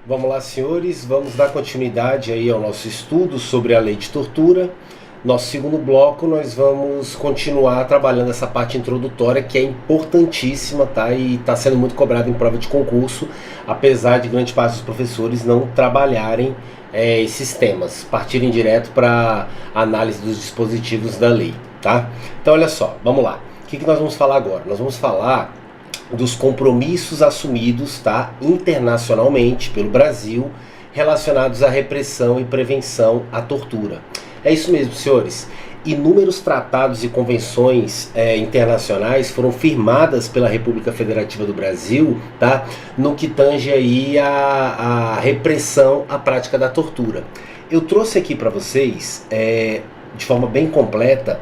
Vamos lá, senhores, vamos dar continuidade aí ao nosso estudo sobre a lei de tortura. Nosso segundo bloco, nós vamos continuar trabalhando essa parte introdutória que é importantíssima, tá? E está sendo muito cobrada em prova de concurso, apesar de grande parte dos professores não trabalharem esses temas, partirem direto para análise dos dispositivos da lei, tá? Então, olha só, vamos lá. O que nós vamos falar agora? Nós vamos falar dos compromissos assumidos, tá, internacionalmente pelo Brasil relacionados à repressão e prevenção à tortura. É isso mesmo, senhores. Inúmeros tratados e convenções internacionais foram firmadas pela República Federativa do Brasil, tá, no que tange aí a repressão à prática da tortura. Eu trouxe aqui para vocês, de forma bem completa,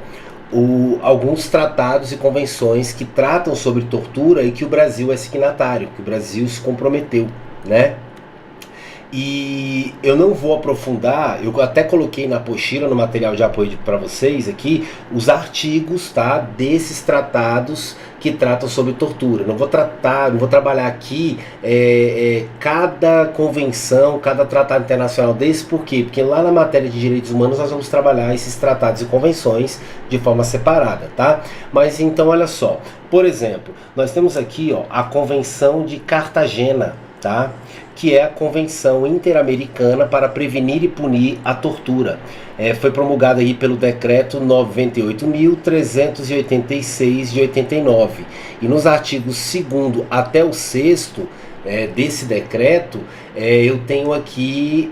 alguns tratados e convenções que tratam sobre tortura e que o Brasil é signatário, que o Brasil se comprometeu, né? E eu não vou aprofundar, eu até coloquei na apostila, no material de apoio para vocês aqui, os artigos, tá, desses tratados que tratam sobre tortura. Não vou trabalhar aqui cada convenção, cada tratado internacional desse, por quê? Porque lá na matéria de direitos humanos nós vamos trabalhar esses tratados e convenções de forma separada, tá? Mas então olha só, por exemplo, nós temos aqui, ó, a Convenção de Cartagena, tá? Que é a Convenção Interamericana para Prevenir e Punir a Tortura. Foi promulgada aí pelo Decreto 98.386 de 89. E nos artigos 2º até o 6º desse decreto, eu tenho aqui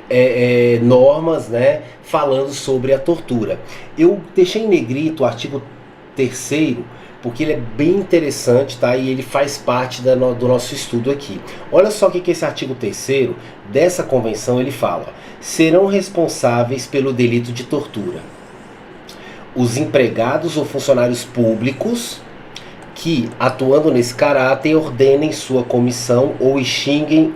normas, né, falando sobre a tortura. Eu deixei em negrito o artigo 3º, porque ele é bem interessante, tá? E ele faz parte do nosso estudo aqui. Olha só o que esse artigo 3º dessa convenção ele fala. Serão responsáveis pelo delito de tortura os empregados ou funcionários públicos que, atuando nesse caráter, ordenem sua comissão ou instiguem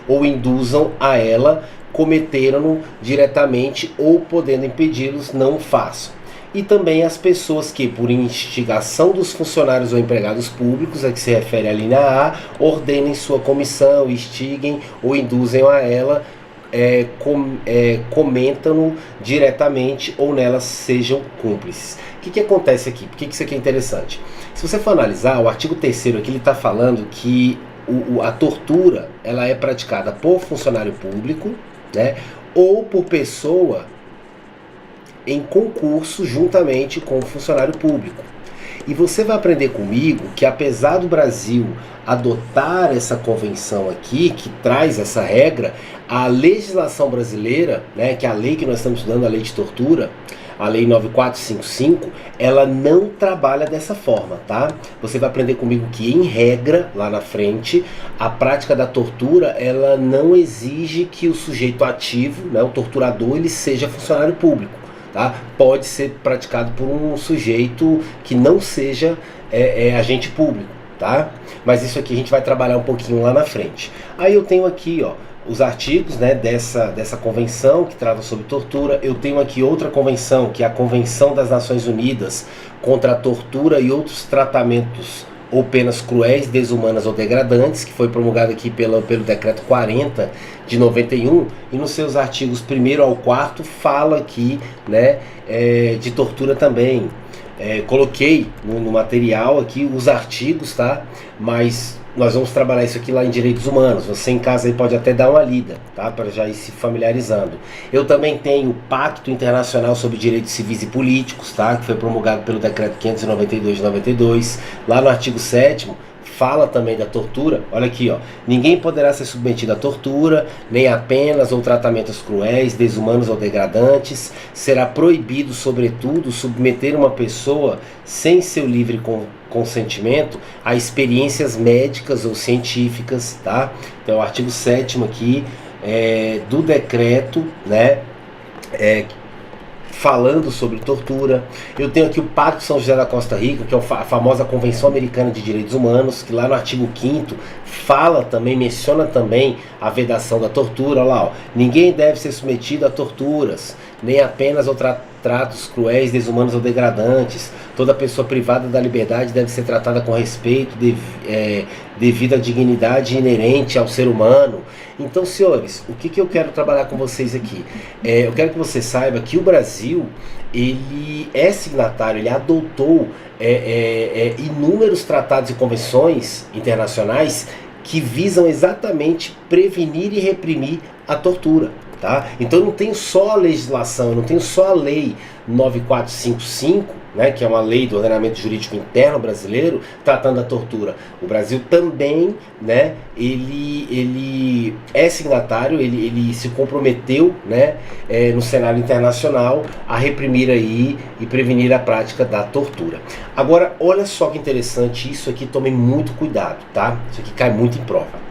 ou induzam a ela, cometeram-no diretamente ou podendo impedi-los, não o façam. E também as pessoas que, por instigação dos funcionários ou empregados públicos, a que se refere a linha A, ordenem sua comissão, instiguem ou induzem a ela, comentam-no diretamente ou nelas sejam cúmplices. O que acontece aqui? Por que isso aqui é interessante? Se você for analisar, o artigo 3º aqui ele está falando que a tortura ela é praticada por funcionário público, né, ou por pessoa em concurso juntamente com o funcionário público. E você vai aprender comigo que, apesar do Brasil adotar essa convenção aqui, que traz essa regra, a legislação brasileira, né, que é a lei que nós estamos estudando, a lei de tortura, a lei 9455, ela não trabalha dessa forma, tá? Você vai aprender comigo que, em regra, lá na frente, a prática da tortura, ela não exige que o sujeito ativo, né, o torturador, ele seja funcionário público. Tá? Pode ser praticado por um sujeito que não seja agente público, tá? Mas isso aqui a gente vai trabalhar um pouquinho lá na frente. Aí eu tenho aqui, ó, os artigos, né, dessa convenção que trata sobre tortura. Eu tenho aqui outra convenção, que é a Convenção das Nações Unidas contra a Tortura e Outros Tratamentos ou Penas Cruéis, Desumanas ou Degradantes, que foi promulgado aqui pelo Decreto 40 de 91, e nos seus artigos 1º ao 4º fala aqui, né, de tortura também. Coloquei no material aqui os artigos, tá? Mas nós vamos trabalhar isso aqui lá em Direitos Humanos. Você em casa aí pode até dar uma lida, tá? Para já ir se familiarizando. Eu também tenho o Pacto Internacional sobre Direitos Civis e Políticos, tá? Que foi promulgado pelo Decreto 592 de 92. Lá no artigo 7º fala também da tortura. Olha aqui, ó. Ninguém poderá ser submetido à tortura, nem a penas ou tratamentos cruéis, desumanos ou degradantes. Será proibido, sobretudo, submeter uma pessoa sem seu livre consentimento a experiências médicas ou científicas, tá? Então, o artigo 7º aqui do decreto, né? Falando sobre tortura. Eu tenho aqui o Pacto São José da Costa Rica, que é a famosa Convenção Americana de Direitos Humanos, que lá no artigo 5º fala também, menciona também a vedação da tortura. Olha lá, ó. Ninguém deve ser submetido a torturas, nem a penas ou tratos cruéis, desumanos ou degradantes. Toda pessoa privada da liberdade deve ser tratada com respeito, devido à dignidade inerente ao ser humano. Então, senhores, o que eu quero trabalhar com vocês aqui? Eu quero que você saiba que o Brasil, ele é signatário, ele adotou inúmeros tratados e convenções internacionais que visam exatamente prevenir e reprimir a tortura. Tá? Então eu não tenho só a legislação, eu não tenho só a lei 9455, né, que é uma lei do ordenamento jurídico interno brasileiro, tratando da tortura. O Brasil também, né, ele é signatário, ele se comprometeu, né, no cenário internacional a reprimir aí e prevenir a prática da tortura. Agora, olha só que interessante, isso aqui tomem muito cuidado, tá? Isso aqui cai muito em prova.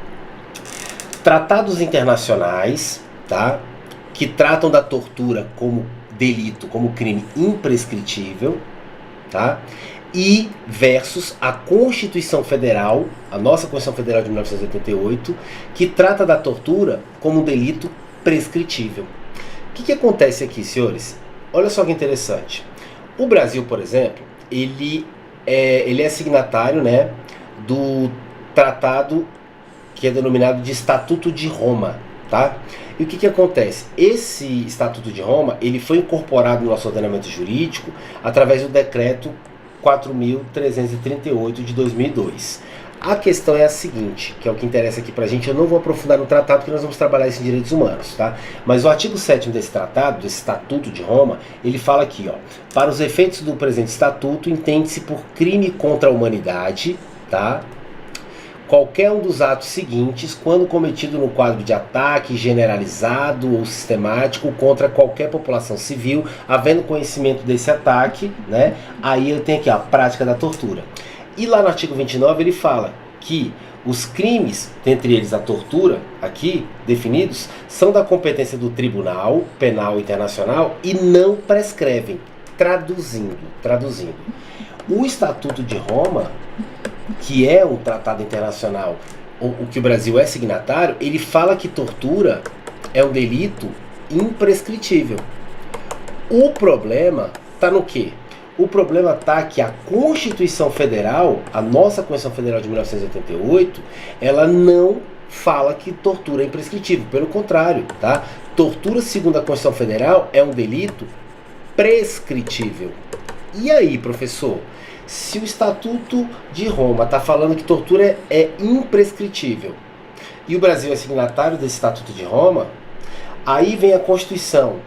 Tratados internacionais, tá, que tratam da tortura como delito, como crime imprescritível, tá, e versus a Constituição Federal, a nossa Constituição Federal de 1988, que trata da tortura como um delito prescritível. O que acontece aqui, senhores? Olha só que interessante. O Brasil, por exemplo, ele é signatário, né, do tratado que é denominado de Estatuto de Roma, tá? E o que acontece? Esse Estatuto de Roma, ele foi incorporado no nosso ordenamento jurídico através do decreto 4.338 de 2002. A questão é a seguinte, que é o que interessa aqui pra gente, eu não vou aprofundar no tratado porque nós vamos trabalhar isso em direitos humanos, tá? Mas o artigo 7º desse tratado, desse Estatuto de Roma, ele fala aqui, ó, para os efeitos do presente estatuto, entende-se por crime contra a humanidade, tá? Qualquer um dos atos seguintes, quando cometido no quadro de ataque generalizado ou sistemático contra qualquer população civil, havendo conhecimento desse ataque, né, aí eu tenho aqui a prática da tortura. E lá no artigo 29 ele fala que os crimes, dentre eles a tortura, aqui definidos, são da competência do Tribunal Penal Internacional e não prescrevem. Traduzindo. O Estatuto de Roma, que é um tratado internacional, o que o Brasil é signatário, ele fala que tortura é um delito imprescritível. O problema está no quê? O problema está que a Constituição Federal, a nossa Constituição Federal de 1988, ela não fala que tortura é imprescritível. Pelo contrário, tá? Tortura, segundo a Constituição Federal, é um delito prescritível. E aí, professor? Se o Estatuto de Roma está falando que tortura é imprescritível e o Brasil é signatário desse Estatuto de Roma, aí vem a Constituição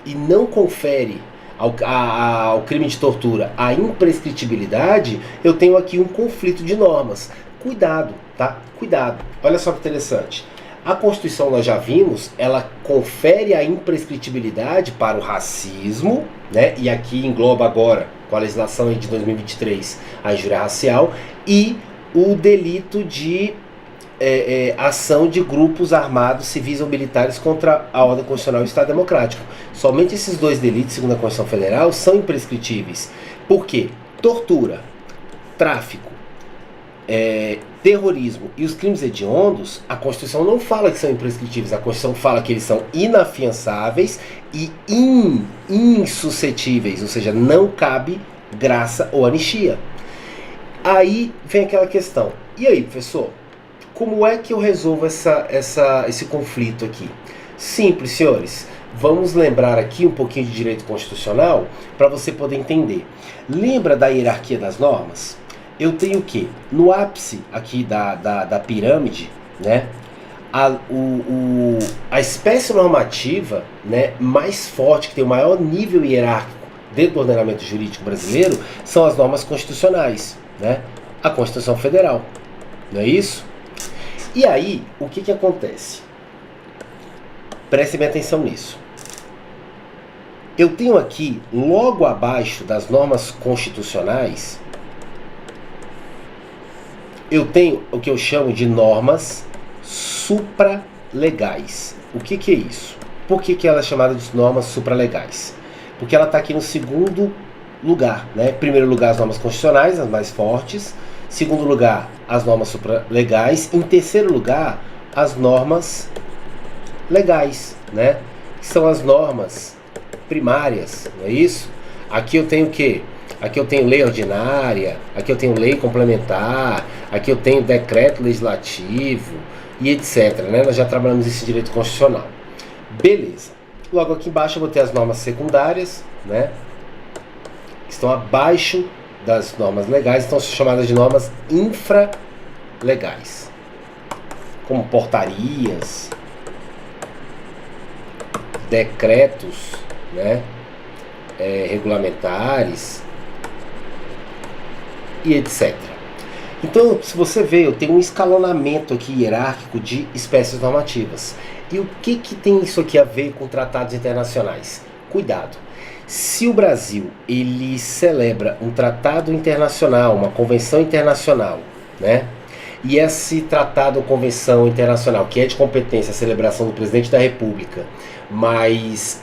e não confere ao crime de tortura a imprescritibilidade, eu tenho aqui um conflito de normas. Cuidado, tá? Cuidado. Olha só que interessante. A Constituição, nós já vimos, ela confere a imprescritibilidade para o racismo, né? E aqui engloba agora, com a legislação de 2023, a injúria racial e o delito de ação de grupos armados, civis ou militares contra a ordem constitucional e o Estado Democrático. Somente esses dois delitos, segundo a Constituição Federal, são imprescritíveis. Por quê? Tortura, tráfico, terrorismo e os crimes hediondos, a Constituição não fala que são imprescritíveis, a Constituição fala que eles são inafiançáveis e insuscetíveis, ou seja, não cabe graça ou anistia. Aí vem aquela questão, e aí, professor, como é que eu resolvo esse conflito aqui? Simples, senhores. Vamos lembrar aqui um pouquinho de direito constitucional para você poder entender. Lembra da hierarquia das normas? Eu tenho o quê? No ápice aqui da pirâmide, né, a espécie normativa, né, mais forte, que tem o maior nível hierárquico dentro do ordenamento jurídico brasileiro, são as normas constitucionais, né? A Constituição Federal, não é isso? E aí, o que acontece? Prestem bem atenção nisso. Eu tenho aqui, logo abaixo das normas constitucionais, eu tenho o que eu chamo de normas supralegais. O que é isso? Por que ela é chamada de normas supralegais? Porque ela está aqui no segundo lugar, né? Em primeiro lugar, as normas constitucionais, as mais fortes. Segundo lugar, as normas supralegais. Em terceiro lugar, as normas legais, né? Que são as normas primárias, não é isso? Aqui eu tenho o quê? Aqui eu tenho lei ordinária, aqui eu tenho lei complementar, aqui eu tenho decreto legislativo e etc, né? Nós já trabalhamos esse direito constitucional. Beleza. Logo aqui embaixo eu vou ter as normas secundárias, né? Que estão abaixo das normas legais, estão chamadas de normas infralegais, como portarias, decretos, né? Regulamentares e etc. Então, se você vê, eu tenho um escalonamento aqui hierárquico de espécies normativas. E o que tem isso aqui a ver com tratados internacionais? Cuidado! Se o Brasil ele celebra um tratado internacional, uma convenção internacional, né? E esse tratado ou convenção internacional, que é de competência a celebração do presidente da República, mas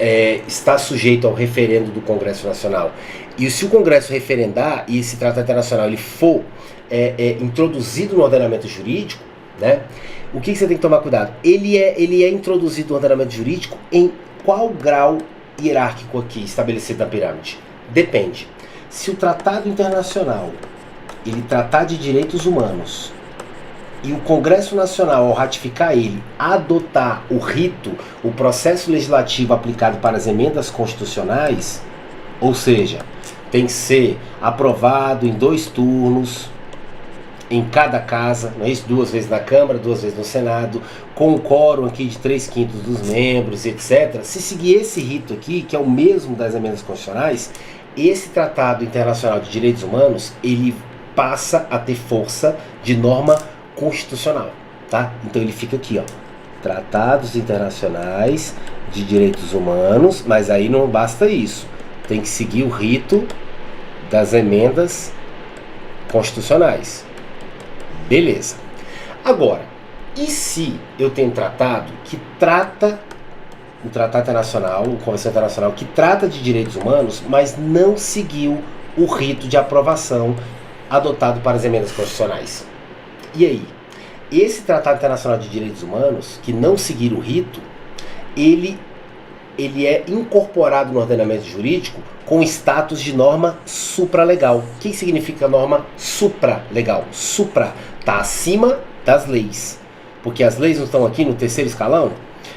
está sujeito ao referendo do Congresso Nacional, e se o Congresso referendar e esse tratado internacional ele for introduzido no ordenamento jurídico, né? O que você tem que tomar cuidado? Ele é introduzido no ordenamento jurídico em qual grau hierárquico aqui estabelecido na pirâmide? Depende. Se o tratado internacional ele tratar de direitos humanos e o Congresso Nacional, ao ratificar ele, adotar o rito, o processo legislativo aplicado para as emendas constitucionais, ou seja, tem que ser aprovado em 2 turnos, em cada casa, não é isso? 2 vezes na Câmara, 2 vezes no Senado, com um quórum aqui de 3/5 dos membros, etc. Se seguir esse rito aqui, que é o mesmo das emendas constitucionais, esse Tratado Internacional de Direitos Humanos, ele passa a ter força de norma constitucional, tá? Então ele fica aqui, ó, Tratados Internacionais de Direitos Humanos, mas aí não basta isso, tem que seguir o rito das emendas constitucionais. Beleza. Agora, e se eu tenho um tratado que trata, um tratado internacional, uma convenção internacional que trata de direitos humanos, mas não seguiu o rito de aprovação adotado para as emendas constitucionais? E aí? Esse Tratado Internacional de Direitos Humanos, que não seguir o rito, ele é incorporado no ordenamento jurídico com status de norma supralegal. O que significa norma supralegal? Supra está acima das leis, porque as leis não estão aqui no terceiro escalão.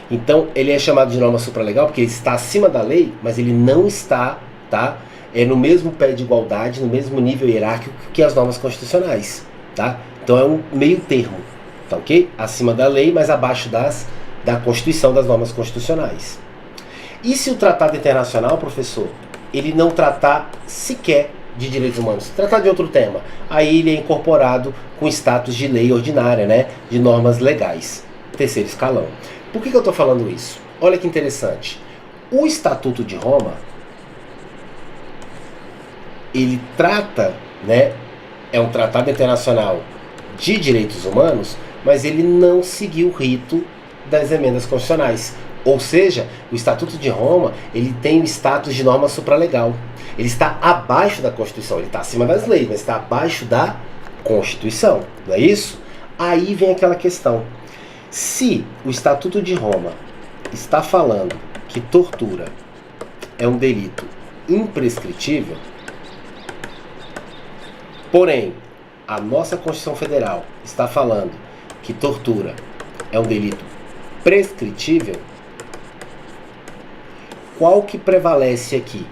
Então ele é chamado de norma supralegal porque ele está acima da lei, mas ele não está, tá? No mesmo pé de igualdade, no mesmo nível hierárquico que as normas constitucionais, tá? Então é um meio termo, tá ok? Acima da lei, mas abaixo da Constituição, das normas constitucionais. E se o tratado internacional, professor, ele não tratar sequer de direitos humanos, tratar de outro tema, aí ele é incorporado com status de lei ordinária, né? De normas legais, terceiro escalão. Por que eu estou falando isso? Olha que interessante. O Estatuto de Roma, ele trata, né? É um tratado internacional de direitos humanos, mas ele não seguiu o rito das emendas constitucionais. Ou seja, o Estatuto de Roma, ele tem o status de norma supralegal. Ele está abaixo da Constituição, ele está acima das leis, mas está abaixo da Constituição, não é isso? Aí vem aquela questão. Se o Estatuto de Roma está falando que tortura é um delito imprescritível, porém, a nossa Constituição Federal está falando que tortura é um delito prescritível, qual que prevalece aqui?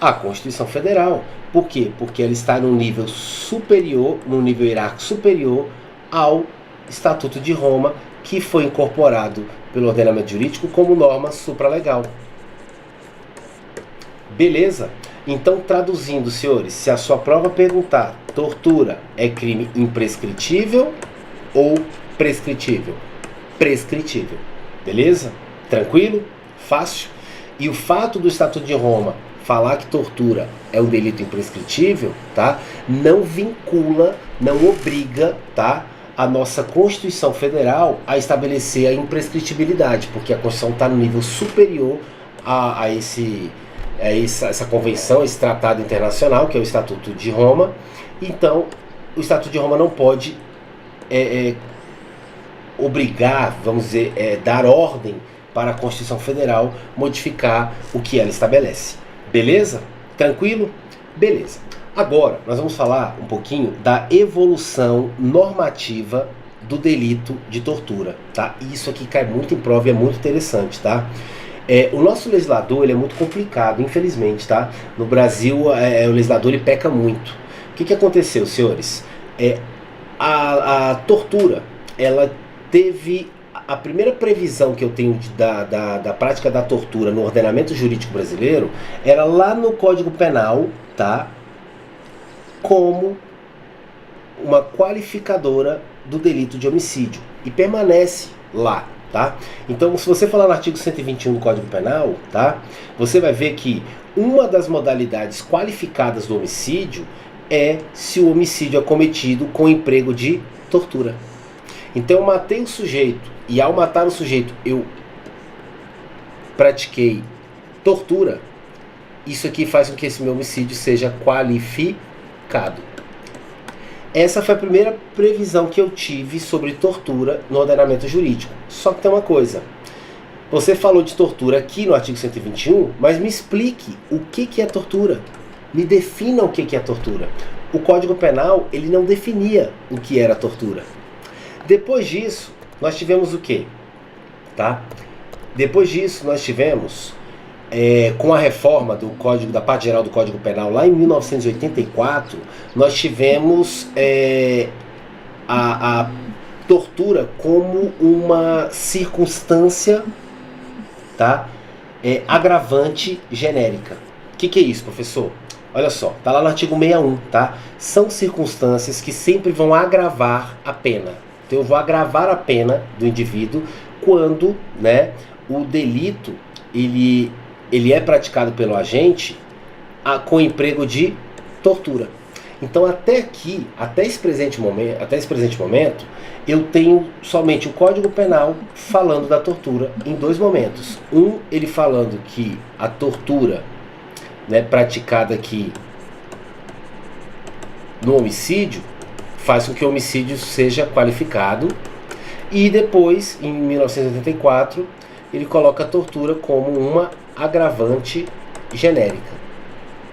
A Constituição Federal. Por quê? Porque ela está num nível superior, num nível hierárquico superior ao Estatuto de Roma, que foi incorporado pelo ordenamento jurídico como norma supralegal. Beleza? Então, traduzindo, senhores, se a sua prova perguntar, tortura é crime imprescritível ou prescritível? Prescritível. Beleza? Tranquilo? Fácil? E o fato do Estatuto de Roma falar que tortura é um delito imprescritível, tá? Não vincula, não obriga, tá? A nossa Constituição Federal a estabelecer a imprescritibilidade, porque a Constituição está no nível superior a essa convenção, esse tratado internacional, que é o Estatuto de Roma. Então, o Estatuto de Roma não pode obrigar, vamos dizer, dar ordem para a Constituição Federal modificar o que ela estabelece. Beleza? Tranquilo? Beleza. Agora, nós vamos falar um pouquinho da evolução normativa do delito de tortura, tá? Isso aqui cai muito em prova e é muito interessante, tá? O nosso legislador, ele é muito complicado, infelizmente, tá? No Brasil, o legislador, ele peca muito. O que aconteceu, senhores? A tortura, ela teve... A primeira previsão que eu tenho da prática da tortura no ordenamento jurídico brasileiro era lá no Código Penal, tá? Como uma qualificadora do delito de homicídio. E permanece lá, tá? Então, se você falar no artigo 121 do Código Penal, tá? Você vai ver que uma das modalidades qualificadas do homicídio é se o homicídio é cometido com emprego de tortura. Então, eu matei o sujeito e ao matar o sujeito eu pratiquei tortura. Isso aqui faz com que esse meu homicídio seja qualificado. Essa foi a primeira previsão que eu tive sobre tortura no ordenamento jurídico. Só que tem uma coisa. Você falou de tortura aqui no artigo 121, mas me explique o que é tortura. Me defina o que é tortura. O Código Penal, ele não definia o que era tortura. Depois disso, nós tivemos o quê? Tá? Depois disso, nós tivemos, com a reforma do Código, da parte geral do Código Penal, lá em 1984, nós tivemos a tortura como uma circunstância, tá? Agravante genérica. O que é isso, professor? Olha só, tá lá no artigo 61, tá? São circunstâncias que sempre vão agravar a pena. Então eu vou agravar a pena do indivíduo quando, né, o delito ele é praticado pelo agente com emprego de tortura. Então até aqui, até esse presente momento, eu tenho somente o Código Penal falando da tortura em dois momentos. Ele falando que a tortura, né, praticada aqui no homicídio faz com que o homicídio seja qualificado, e depois, em 1984, ele coloca a tortura como uma agravante genérica,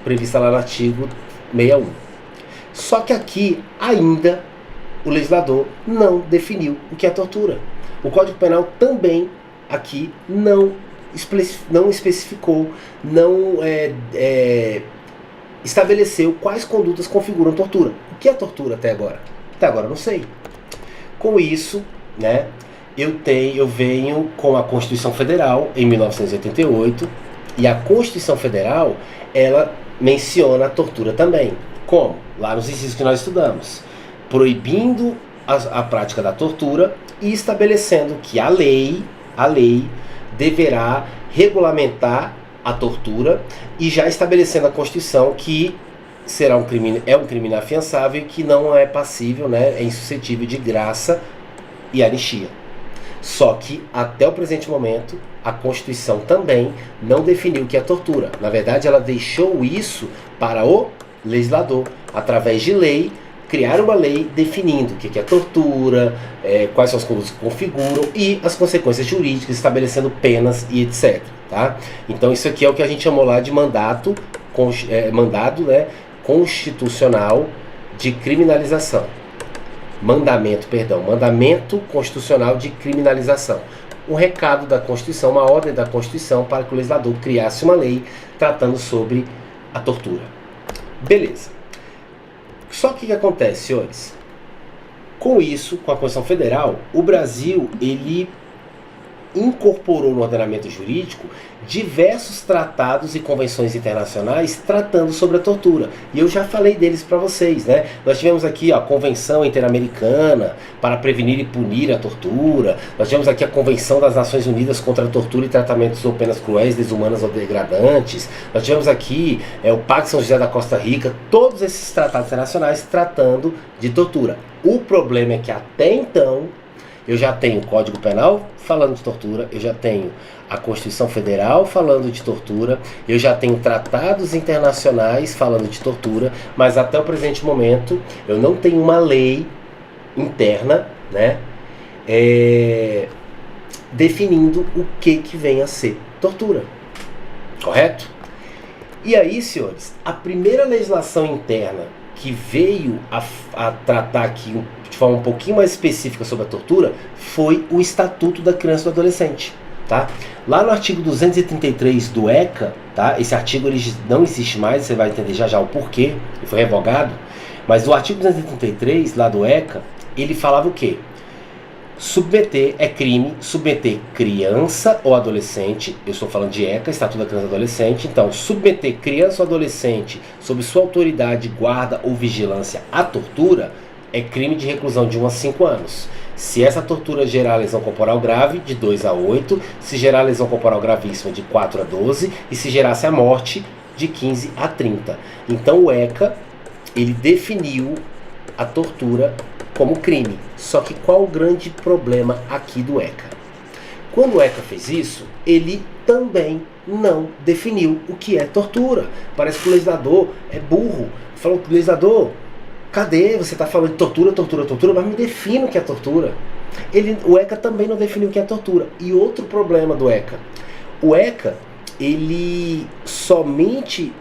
prevista lá no artigo 61. Só que aqui, ainda, o legislador não definiu o que é tortura. O Código Penal também, aqui, não especificou, não estabeleceu quais condutas configuram tortura. O que é tortura até agora? Até agora eu não sei. Com isso, né, eu venho com a Constituição Federal em 1988, e a Constituição Federal, ela menciona a tortura também. Como? Lá nos incisos que nós estudamos. Proibindo a prática da tortura e estabelecendo que a lei deverá regulamentar a tortura, e já estabelecendo a Constituição que será um crime inafiançável e que não é passível, né, é insuscetível de graça e anistia. Só que, até o presente momento, a Constituição também não definiu o que é tortura. Na verdade, ela deixou isso para o legislador, através de lei, criar uma lei definindo o que é tortura, quais são as condutas que configuram e as consequências jurídicas, estabelecendo penas e etc. Tá? Então isso aqui é o que a gente chamou lá de mandado, né, constitucional de criminalização. Mandamento constitucional de criminalização. Um recado da Constituição, uma ordem da Constituição para que o legislador criasse uma lei tratando sobre a tortura. Beleza. Só que o que acontece, senhores? Com isso, com a Constituição Federal, o Brasil, ele incorporou no ordenamento jurídico diversos tratados e convenções internacionais tratando sobre a tortura. E eu já falei deles para vocês, né? Nós tivemos aqui a Convenção Interamericana para Prevenir e Punir a Tortura. Nós tivemos aqui a Convenção das Nações Unidas contra a Tortura e Tratamentos ou Penas Cruéis, Desumanas ou Degradantes. Nós tivemos aqui o Pacto de São José da Costa Rica. Todos esses tratados internacionais tratando de tortura. O problema é que até então eu já tenho o Código Penal falando de tortura, eu já tenho a Constituição Federal falando de tortura, eu já tenho tratados internacionais falando de tortura, mas até o presente momento eu não tenho uma lei interna, né, definindo o que vem a ser tortura. Correto? E aí, senhores, a primeira legislação interna que veio a tratar aqui de forma um pouquinho mais específica sobre a tortura foi o Estatuto da Criança e do Adolescente. Tá? Lá no artigo 233 do ECA, tá? Esse artigo ele não existe mais, você vai entender já já o porquê, ele foi revogado, mas o artigo 233 lá do ECA, ele falava o quê? Submeter é crime, submeter criança ou adolescente, eu estou falando de ECA, Estatuto da Criança e Adolescente, então submeter criança ou adolescente sob sua autoridade, guarda ou vigilância à tortura é crime de reclusão de 1 a 5 anos. Se essa tortura gerar lesão corporal grave, de 2 a 8, se gerar lesão corporal gravíssima, de 4 a 12, e se gerasse a morte, de 15 a 30. Então o ECA, ele definiu a tortura como crime. Só que qual o grande problema aqui do ECA? Quando o ECA fez isso, ele também não definiu o que é tortura. Parece que o legislador é burro. Falou que o legislador... Cadê? Você está falando de tortura, mas me defina o que é tortura. O ECA também não definiu o que é tortura. E outro problema do ECA. O ECA, ele somente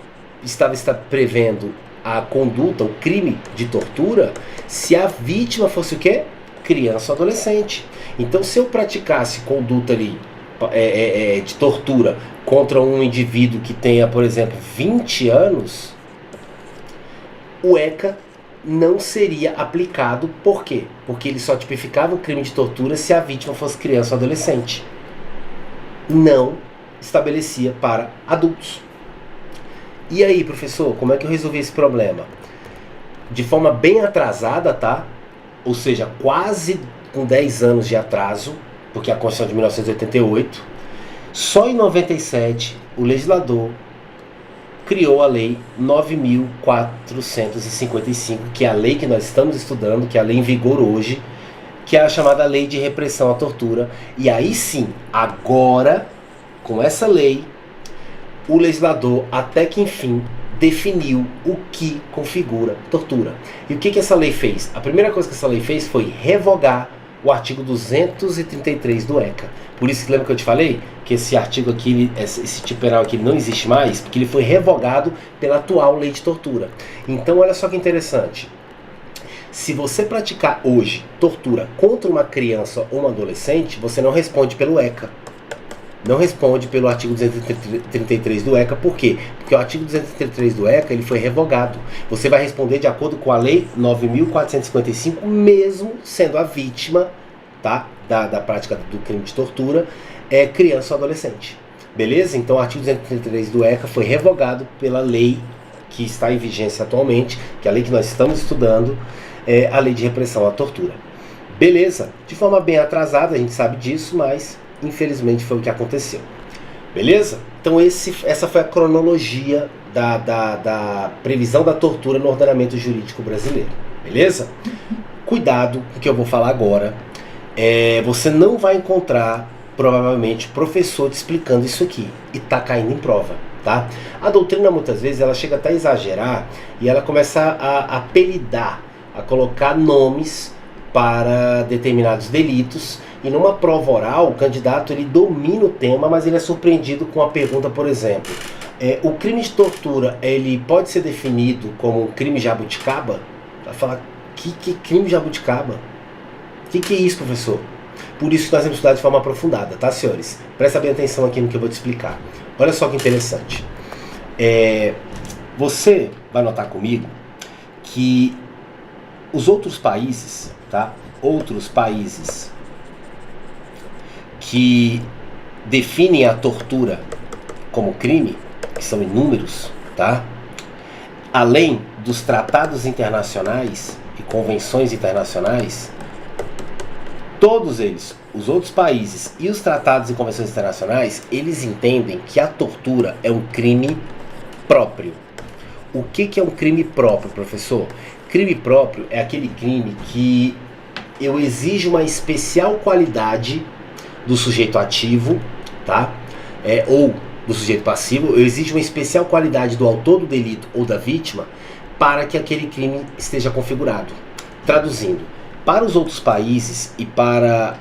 estava prevendo a conduta, o crime de tortura, se a vítima fosse o quê? Criança ou adolescente. Então, se eu praticasse conduta ali de tortura contra um indivíduo que tenha, por exemplo, 20 anos, o ECA não seria aplicado. Por quê? Porque ele só tipificava o crime de tortura se a vítima fosse criança ou adolescente. Não estabelecia para adultos. E aí, professor, como é que eu resolvi esse problema? De forma bem atrasada, tá? Ou seja, quase com 10 anos de atraso, porque a Constituição de 1988, só em 97 o legislador criou a Lei 9.455, que é a lei que nós estamos estudando, que é a lei em vigor hoje, que é a chamada Lei de Repressão à Tortura. E aí sim, agora, com essa lei, o legislador, até que enfim, definiu o que configura tortura. E o que essa lei fez? A primeira coisa que essa lei fez foi revogar o artigo 233 do ECA. Por isso que lembra que eu te falei que esse artigo aqui, esse tipo penal aqui não existe mais, porque ele foi revogado pela atual lei de tortura. Então olha só que interessante. Se você praticar hoje tortura contra uma criança ou um adolescente, você não responde pelo ECA. Não responde pelo artigo 233 do ECA. Por quê? Porque o artigo 233 do ECA ele foi revogado. Você vai responder de acordo com a lei 9.455, mesmo sendo a vítima, tá, da prática do crime de tortura, criança ou adolescente. Beleza? Então o artigo 233 do ECA foi revogado pela lei que está em vigência atualmente, que é a lei que nós estamos estudando, a Lei de Repressão à Tortura. Beleza? De forma bem atrasada, a gente sabe disso, mas infelizmente foi o que aconteceu. Beleza? Então essa foi a cronologia da previsão da tortura no ordenamento jurídico brasileiro. Beleza? Cuidado com o que eu vou falar agora. Você não vai encontrar, provavelmente, professor te explicando isso aqui. E tá caindo em prova. Tá? A doutrina, muitas vezes, ela chega até a exagerar e ela começa a apelidar, a colocar nomes para determinados delitos. E numa prova oral, o candidato ele domina o tema, mas ele é surpreendido com a pergunta, por exemplo, o crime de tortura ele pode ser definido como um crime jabuticaba? Vai falar, que crime jabuticaba? O que é isso, professor? Por isso nós vamos estudar de forma aprofundada, tá, senhores? Presta bem atenção aqui no que eu vou te explicar. Olha só que interessante. Você vai notar comigo que os outros países, tá? Outros países que definem a tortura como crime, que são inúmeros, tá? Além dos tratados internacionais e convenções internacionais, todos eles, os outros países e os tratados e convenções internacionais, eles entendem que a tortura é um crime próprio. O que é um crime próprio, professor? Crime próprio é aquele crime que eu exijo uma especial qualidade do sujeito ativo, tá? Ou do sujeito passivo, eu exijo uma especial qualidade do autor do delito ou da vítima para que aquele crime esteja configurado. Traduzindo, para os outros países e para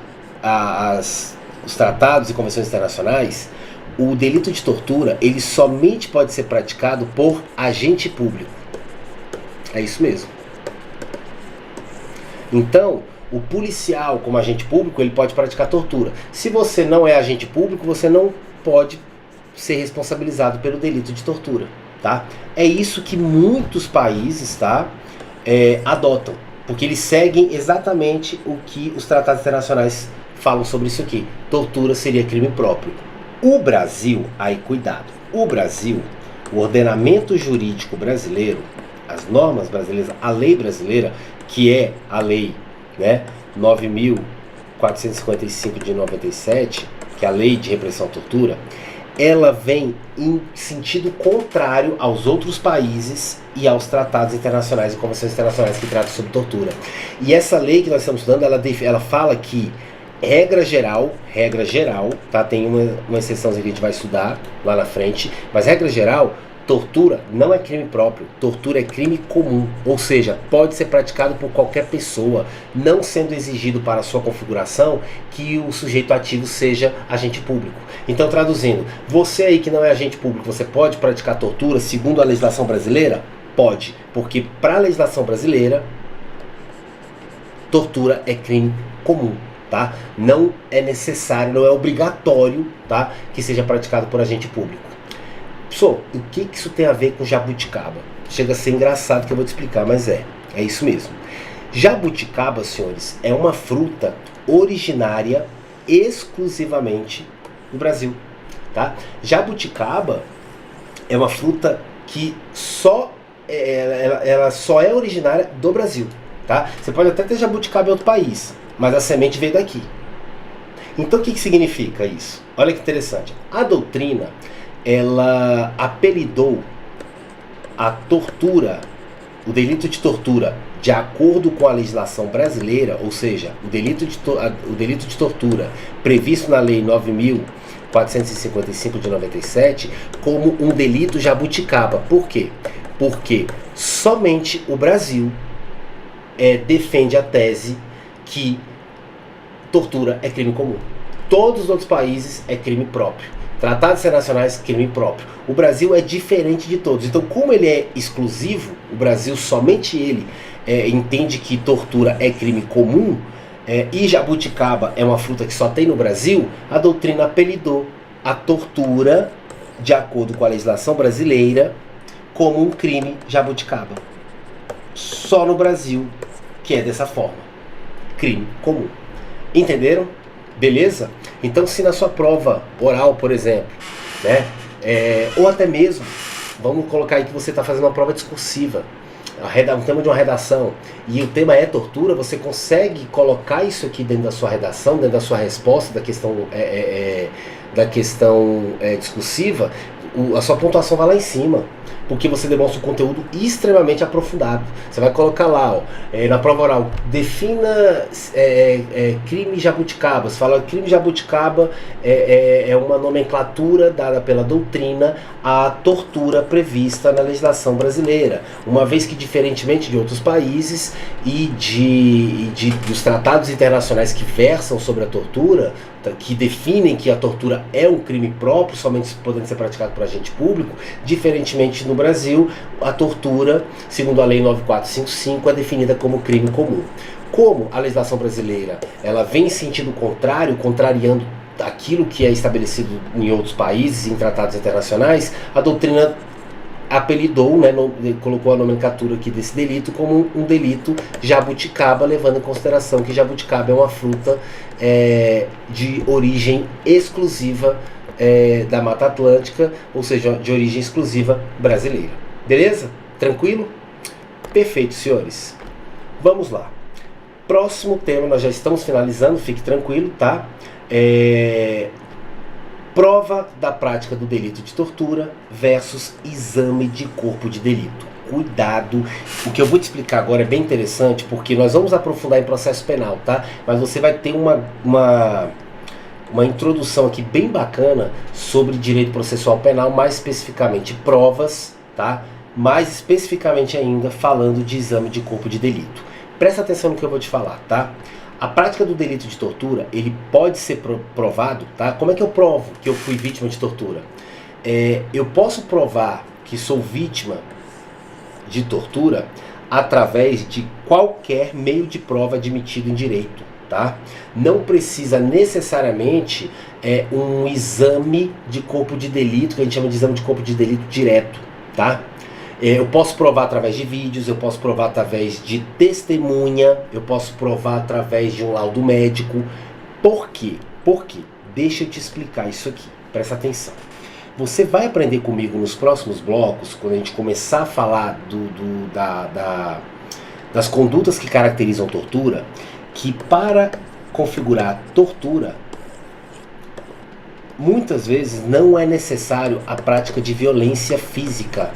os tratados e convenções internacionais, o delito de tortura, ele somente pode ser praticado por agente público. É isso mesmo. Então, o policial como agente público, ele pode praticar tortura. Se você não é agente público, você não pode ser responsabilizado pelo delito de tortura, tá? É isso que muitos países, tá, adotam, porque eles seguem exatamente o que os tratados internacionais falam sobre isso aqui. Tortura seria crime próprio. O Brasil, aí cuidado, o Brasil, o ordenamento jurídico brasileiro, as normas brasileiras, a lei brasileira, que é a lei, né, 9.455 de 97, que é a lei de repressão à tortura, ela vem em sentido contrário aos outros países e aos tratados internacionais e convenções internacionais que tratam sobre tortura. E essa lei que nós estamos estudando, ela fala que regra geral, tá? Tem uma exceção que a gente vai estudar lá na frente, mas regra geral, tortura não é crime próprio, tortura é crime comum, ou seja, pode ser praticado por qualquer pessoa, não sendo exigido para a sua configuração que o sujeito ativo seja agente público. Então, traduzindo, você aí que não é agente público, você pode praticar tortura segundo a legislação brasileira? Pode, porque para a legislação brasileira, tortura é crime comum. Tá? Não é necessário, não é obrigatório, tá, que seja praticado por agente público. Pessoal, o que isso tem a ver com jabuticaba? Chega a ser engraçado que eu vou te explicar, mas é isso mesmo. Jabuticaba, senhores, é uma fruta originária exclusivamente do Brasil, tá? Jabuticaba é uma fruta que ela só é originária do Brasil, tá? Você pode até ter jabuticaba em outro país, mas a semente veio daqui. Então o que significa isso? Olha que interessante. A doutrina, ela apelidou a tortura, o delito de tortura, de acordo com a legislação brasileira, ou seja, o delito de tortura previsto na Lei 9.455 de 97, como um delito jabuticaba. Por quê? Porque somente o Brasil defende a tese que tortura é crime comum. Todos os outros países é crime próprio. Tratados internacionais, crime próprio. O Brasil é diferente de todos. Então, como ele é exclusivo, o Brasil, somente ele entende que tortura é crime comum, e jabuticaba é uma fruta que só tem no Brasil, a doutrina apelidou a tortura, de acordo com a legislação brasileira, como um crime jabuticaba. Só no Brasil que é dessa forma. Crime comum. Entenderam? Beleza? Então, se na sua prova oral, por exemplo, né, ou até mesmo, vamos colocar aí que você está fazendo uma prova discursiva, um tema de uma redação, e o tema é tortura, você consegue colocar isso aqui dentro da sua redação, dentro da sua resposta, da questão discursiva, a sua pontuação vai lá em cima, porque você demonstra um conteúdo extremamente aprofundado. Você vai colocar lá, ó, na prova oral, defina crime jabuticaba. Você fala crime jabuticaba é uma nomenclatura dada pela doutrina à tortura prevista na legislação brasileira, uma vez que, diferentemente de outros países e dos tratados internacionais que versam sobre a tortura, que definem que a tortura é um crime próprio, somente podendo ser praticado por agente público, diferentemente no Brasil, a tortura, segundo a Lei 9.455, é definida como crime comum. Como a legislação brasileira ela vem em sentido contrário, contrariando aquilo que é estabelecido em outros países, em tratados internacionais, a doutrina apelidou, né, colocou a nomenclatura aqui desse delito como um delito jabuticaba, levando em consideração que jabuticaba é uma fruta de origem exclusiva da Mata Atlântica, ou seja, de origem exclusiva brasileira. Beleza? Tranquilo? Perfeito, senhores. Vamos lá. Próximo tema, nós já estamos finalizando, fique tranquilo, tá? Prova da prática do delito de tortura versus exame de corpo de delito. Cuidado, o que eu vou te explicar agora é bem interessante, porque nós vamos aprofundar em processo penal, tá? Mas você vai ter uma introdução aqui bem bacana sobre direito processual penal, mais especificamente provas, tá? Mais especificamente ainda falando de exame de corpo de delito. Presta atenção no que eu vou te falar, tá? A prática do delito de tortura, ele pode ser provado, tá? Como é que eu provo que eu fui vítima de tortura? Eu posso provar que sou vítima de tortura através de qualquer meio de prova admitido em direito, tá? Não precisa necessariamente um exame de corpo de delito, que a gente chama de exame de corpo de delito direto, tá? Eu posso provar através de vídeos, eu posso provar através de testemunha, eu posso provar através de um laudo médico. Por quê? Por quê? Deixa eu te explicar isso aqui, presta atenção. Você vai aprender comigo nos próximos blocos, quando a gente começar a falar das condutas que caracterizam tortura, que para configurar tortura, muitas vezes não é necessário a prática de violência física.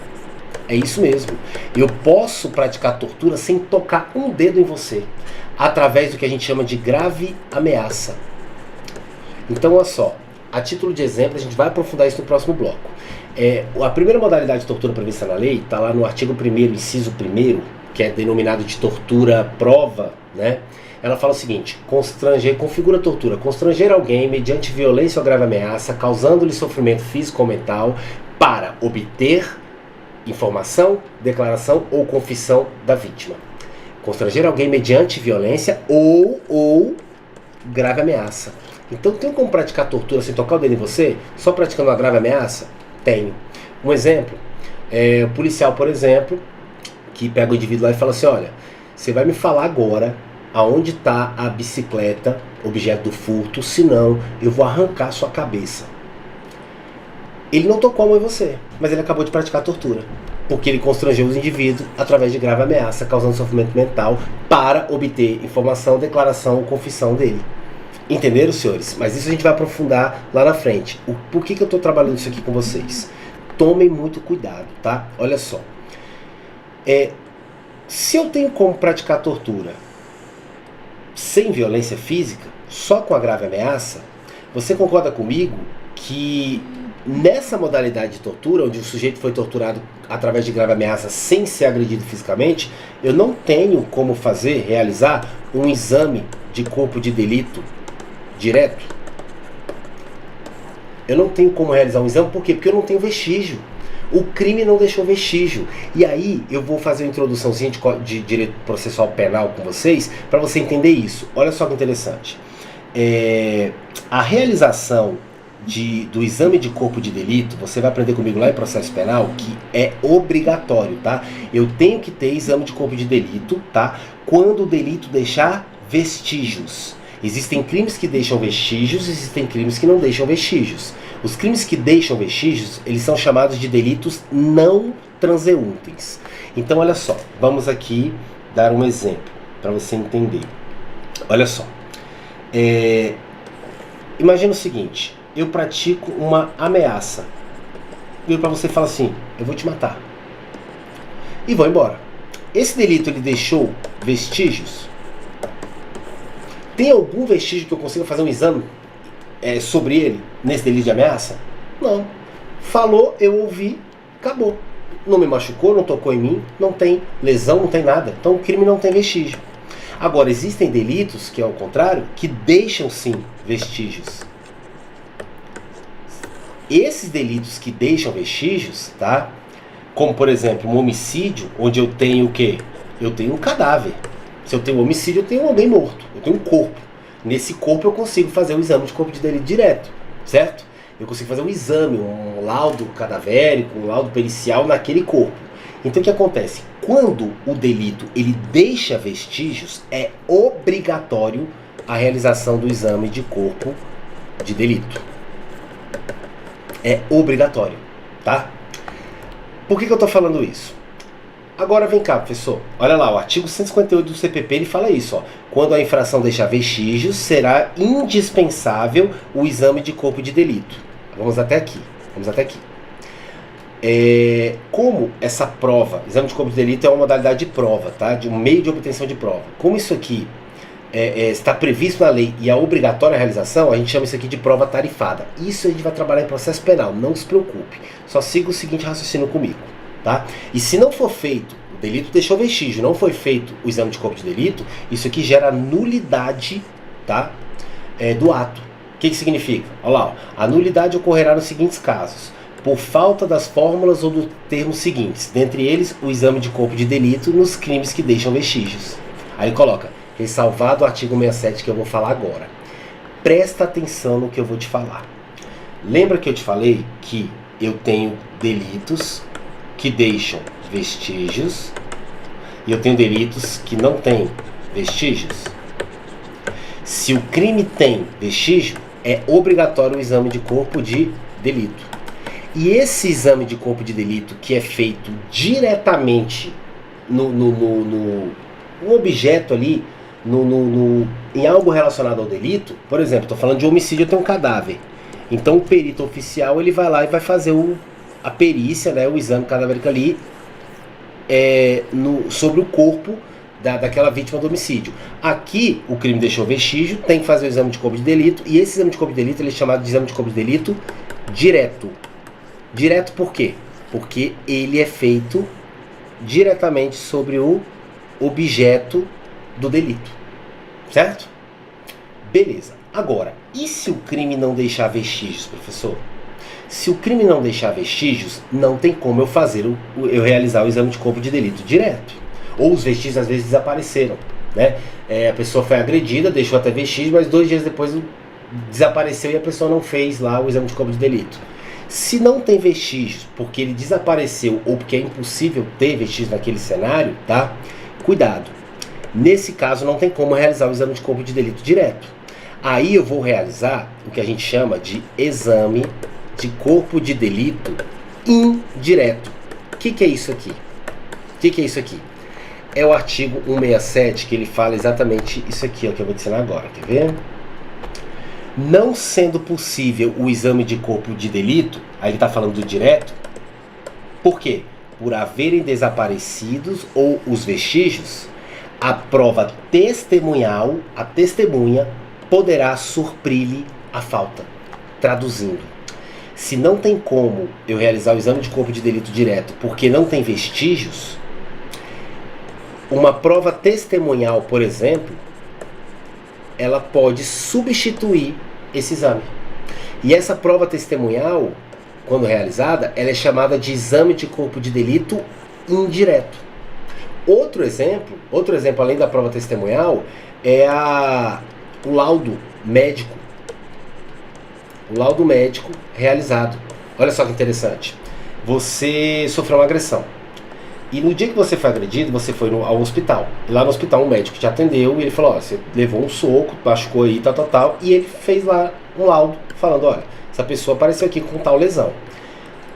É isso mesmo. Eu posso praticar tortura sem tocar um dedo em você, através do que a gente chama de grave ameaça. Então, olha só, a título de exemplo, a gente vai aprofundar isso no próximo bloco. A primeira modalidade de tortura prevista na lei está lá no artigo 1º, inciso 1º, que é denominado de tortura prova, né? Ela fala o seguinte: configura tortura, constranger alguém mediante violência ou grave ameaça, causando-lhe sofrimento físico ou mental, para obter informação, declaração ou confissão da vítima. Constranger alguém mediante violência ou grave ameaça. Então, tem como praticar tortura sem tocar o dedo em você? Só praticando uma grave ameaça? Tenho. Um exemplo, o policial, por exemplo, que pega o indivíduo lá e fala assim: olha, você vai me falar agora aonde está a bicicleta, objeto do furto, senão eu vou arrancar sua cabeça. Ele não tocou a mão em você, mas ele acabou de praticar tortura, porque ele constrangeu os indivíduos através de grave ameaça, causando sofrimento mental, para obter informação, declaração ou confissão dele. Entenderam, senhores? Mas isso a gente vai aprofundar lá na frente. Por que eu estou trabalhando isso aqui com vocês? Tomem muito cuidado, tá? Olha só. Se eu tenho como praticar tortura sem violência física, só com a grave ameaça, você concorda comigo que nessa modalidade de tortura, onde o sujeito foi torturado através de grave ameaça sem ser agredido fisicamente, eu não tenho como realizar um exame de corpo de delito direto? Eu não tenho como realizar um exame, por quê? Porque eu não tenho vestígio. O crime não deixou vestígio. E aí eu vou fazer uma introduçãozinha de direito processual penal com vocês, para você entender isso. Olha só que interessante. A realização do exame de corpo de delito, você vai aprender comigo lá em processo penal, que é obrigatório, tá? Eu tenho que ter exame de corpo de delito, tá? Quando o delito deixar vestígios. Existem crimes que deixam vestígios, existem crimes que não deixam vestígios. Os crimes que deixam vestígios, eles são chamados de delitos não transeuntes. Então, olha só, vamos aqui dar um exemplo para você entender. Olha só, imagina o seguinte: eu pratico uma ameaça. Eu para você fala assim: eu vou te matar. E vou embora. Esse delito ele deixou vestígios? Tem algum vestígio que eu consiga fazer um exame sobre ele nesse delito de ameaça? Não. Falou, eu ouvi, acabou. Não me machucou, não tocou em mim, não tem lesão, não tem nada. Então o crime não tem vestígio. Agora, existem delitos, que é o contrário, que deixam sim vestígios. Esses delitos que deixam vestígios, tá? Como por exemplo, um homicídio, onde eu tenho o quê? Eu tenho um cadáver. Se eu tenho um homicídio, eu tenho alguém morto, eu tenho um corpo. Nesse corpo eu consigo fazer o exame de corpo de delito direto, certo? Eu consigo fazer um exame, um laudo cadavérico, um laudo pericial naquele corpo. Então o que acontece? Quando o delito ele deixa vestígios, é obrigatório a realização do exame de corpo de delito. É obrigatório, tá? Por que eu estou falando isso? Agora vem cá, professor. Olha lá, o artigo 158 do CPP ele fala isso, ó. Quando a infração deixar vestígios, será indispensável o exame de corpo de delito. Vamos até aqui. Como essa prova, exame de corpo de delito é uma modalidade de prova, tá? De um meio de obtenção de prova. Como isso aqui está previsto na lei e é obrigatória a realização, a gente chama isso aqui de prova tarifada. Isso a gente vai trabalhar em processo penal, não se preocupe. Só siga o seguinte raciocínio comigo. Tá? E se não for feito O delito deixou vestígio, não foi feito o exame de corpo de delito, isso aqui gera nulidade, tá? Do ato. O que significa? Olha lá, ó. A nulidade ocorrerá nos seguintes casos: por falta das fórmulas ou dos termos seguintes, dentre eles o exame de corpo de delito nos crimes que deixam vestígios. Aí coloca, ressalvado o artigo 67 que eu vou falar agora. Presta atenção no que eu vou te falar. Lembra que eu te falei que eu tenho delitos que deixam vestígios e eu tenho delitos que não têm vestígios? Se o crime tem vestígio, é obrigatório o exame de corpo de delito. E esse exame de corpo de delito que é feito diretamente no objeto ali, em algo relacionado ao delito, por exemplo, estou falando de homicídio, eu tenho um cadáver. Então o perito oficial ele vai lá e vai fazer a perícia, né, o exame cadavérico ali sobre o corpo daquela vítima do homicídio. Aqui o crime deixou vestígio, tem que fazer o exame de corpo de delito, e esse exame de corpo de delito ele é chamado de exame de corpo de delito direto. Direto por quê? Porque ele é feito diretamente sobre o objeto do delito. Certo? Beleza. Agora, e se o crime não deixar vestígios, professor? Se o crime não deixar vestígios, não tem como eu realizar o exame de corpo de delito direto. Ou os vestígios às vezes desapareceram, né? A pessoa foi agredida, deixou até vestígio, mas 2 dias depois desapareceu e a pessoa não fez lá o exame de corpo de delito. Se não tem vestígios, porque ele desapareceu ou porque é impossível ter vestígios naquele cenário, tá? Cuidado. Nesse caso não tem como realizar o exame de corpo de delito direto. Aí eu vou realizar o que a gente chama de exame de corpo de delito indireto. O que é isso aqui? O que é isso aqui? É o artigo 167 que ele fala exatamente isso aqui, ó, que eu vou te ensinar agora. Quer ver? Não sendo possível o exame de corpo de delito, aí ele está falando do direto, por quê? Por haverem desaparecidos ou os vestígios, a prova testemunhal, a testemunha, poderá suprir-lhe a falta. Traduzindo, se não tem como eu realizar o exame de corpo de delito direto porque não tem vestígios, uma prova testemunhal, por exemplo, ela pode substituir esse exame. E essa prova testemunhal, quando realizada, ela é chamada de exame de corpo de delito indireto. Outro exemplo além da prova testemunhal, é o laudo médico. O laudo médico realizado. Olha só que interessante. Você sofreu uma agressão. E no dia que você foi agredido, você foi ao hospital. E lá no hospital um médico te atendeu e ele falou, ó, você levou um soco, machucou aí, tal. E ele fez lá um laudo falando, olha, essa pessoa apareceu aqui com tal lesão.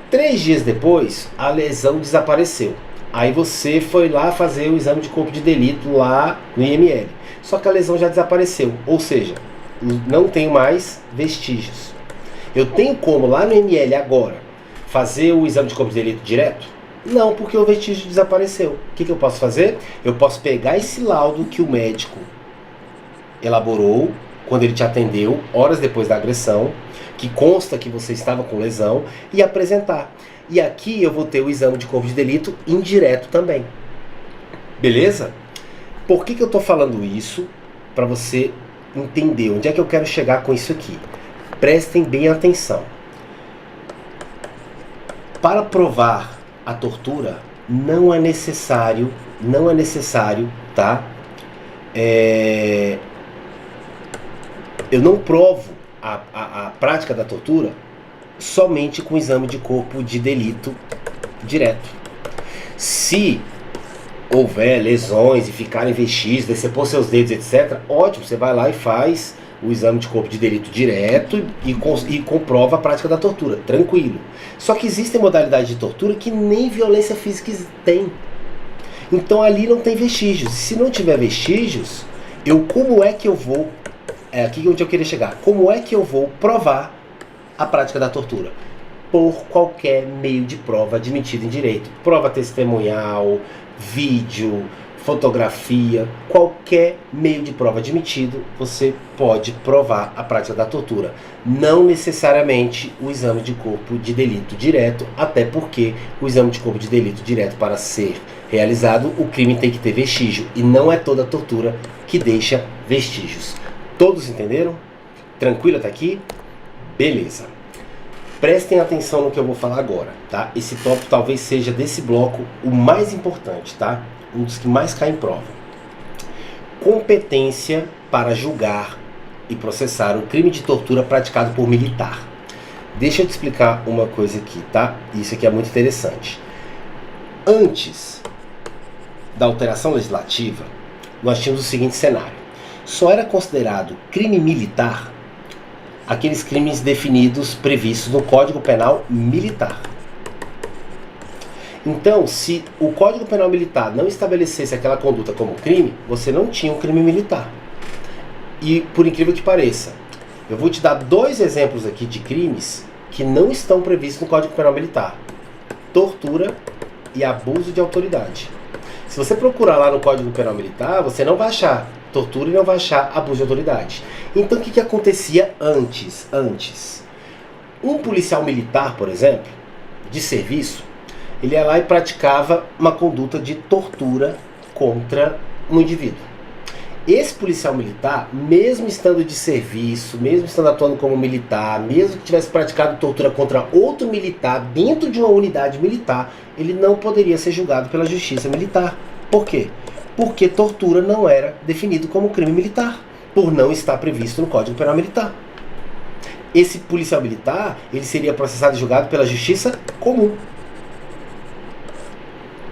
3 dias depois, a lesão desapareceu. Aí você foi lá fazer o exame de corpo de delito lá no IML. Só que a lesão já desapareceu. Ou seja, não tenho mais vestígios. Eu tenho como lá no IML agora fazer o exame de corpo de delito direto? Não, porque o vestígio desapareceu. O que eu posso fazer? Eu posso pegar esse laudo que o médico elaborou quando ele te atendeu, horas depois da agressão, que consta que você estava com lesão, e apresentar. E aqui eu vou ter o exame de corpo de delito indireto também. Beleza? Por que eu estou falando isso? Para você entender onde é que eu quero chegar com isso aqui. Prestem bem atenção. Para provar a tortura, não é necessário, tá? Eu não provo a prática da tortura somente com exame de corpo de delito direto. Se houver lesões e ficarem vestígios, decepor seus dedos, etc., ótimo, você vai lá e faz o exame de corpo de delito direto e comprova a prática da tortura, tranquilo. Só que existem modalidades de tortura que nem violência física tem. Então ali não tem vestígios. Se não tiver vestígios, como é que eu vou... aqui onde eu queria chegar. Como é que eu vou provar a prática da tortura? Por qualquer meio de prova admitido em direito. Prova testemunhal, vídeo, fotografia, qualquer meio de prova admitido, você pode provar a prática da tortura. Não necessariamente o exame de corpo de delito direto, até porque o exame de corpo de delito direto, para ser realizado, o crime tem que ter vestígio. E não é toda tortura que deixa vestígios. Todos entenderam? Tranquilo até aqui? Beleza. Prestem atenção no que eu vou falar agora, tá? Esse tópico talvez seja desse bloco o mais importante, tá? Um dos que mais cai em prova. Competência para julgar e processar o crime de tortura praticado por militar. Deixa eu te explicar uma coisa aqui, tá? Isso aqui é muito interessante. Antes da alteração legislativa, nós tínhamos o seguinte cenário. Só era considerado crime militar aqueles crimes definidos, previstos no Código Penal Militar. Então, se o Código Penal Militar não estabelecesse aquela conduta como crime, você não tinha um crime militar. E, por incrível que pareça, eu vou te dar 2 exemplos aqui de crimes que não estão previstos no Código Penal Militar. Tortura e abuso de autoridade. Se você procurar lá no Código Penal Militar, você não vai achar tortura e não vai achar abuso de autoridade. Então o que acontecia antes? Um policial militar, por exemplo, de serviço, ele ia lá e praticava uma conduta de tortura contra um indivíduo. Esse policial militar, mesmo estando de serviço, mesmo estando atuando como militar, mesmo que tivesse praticado tortura contra outro militar dentro de uma unidade militar, ele não poderia ser julgado pela justiça militar. Por quê? Porque tortura não era definido como crime militar, por não estar previsto no Código Penal Militar. Esse policial militar, ele seria processado e julgado pela justiça comum.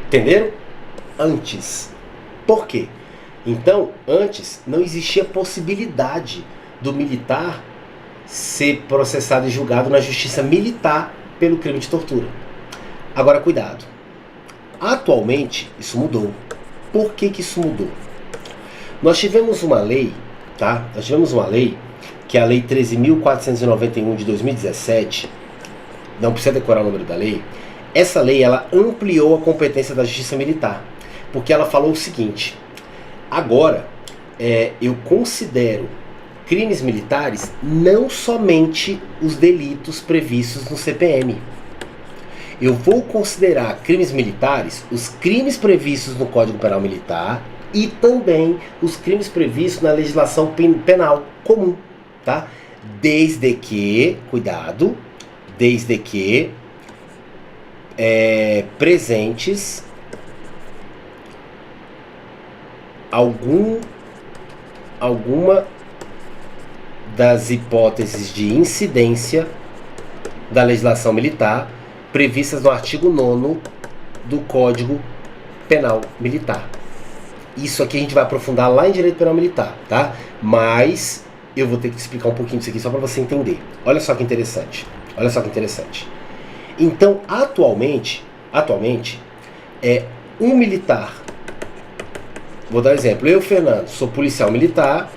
Entenderam? Antes. Por quê? Então, antes não existia possibilidade do militar ser processado e julgado na justiça militar pelo crime de tortura. Agora, cuidado. Atualmente, isso mudou. Por que isso mudou? Nós tivemos uma lei, tá? Nós tivemos uma lei, que é a Lei 13.491 de 2017. Não precisa decorar o número da lei. Essa lei, ela ampliou a competência da Justiça Militar, porque ela falou o seguinte: agora, eu considero crimes militares não somente os delitos previstos no CPM. Eu vou considerar crimes militares os crimes previstos no Código Penal Militar e também os crimes previstos na legislação penal comum, tá? Desde que, cuidado, desde que presentes alguma das hipóteses de incidência da legislação militar previstas no artigo 9º do Código Penal Militar. Isso aqui a gente vai aprofundar lá em Direito Penal Militar, tá? Mas eu vou ter que te explicar um pouquinho disso aqui só para você entender. Olha só que interessante. Olha só que interessante. Então, atualmente, um militar. Vou dar um exemplo. Eu, Fernando, sou policial militar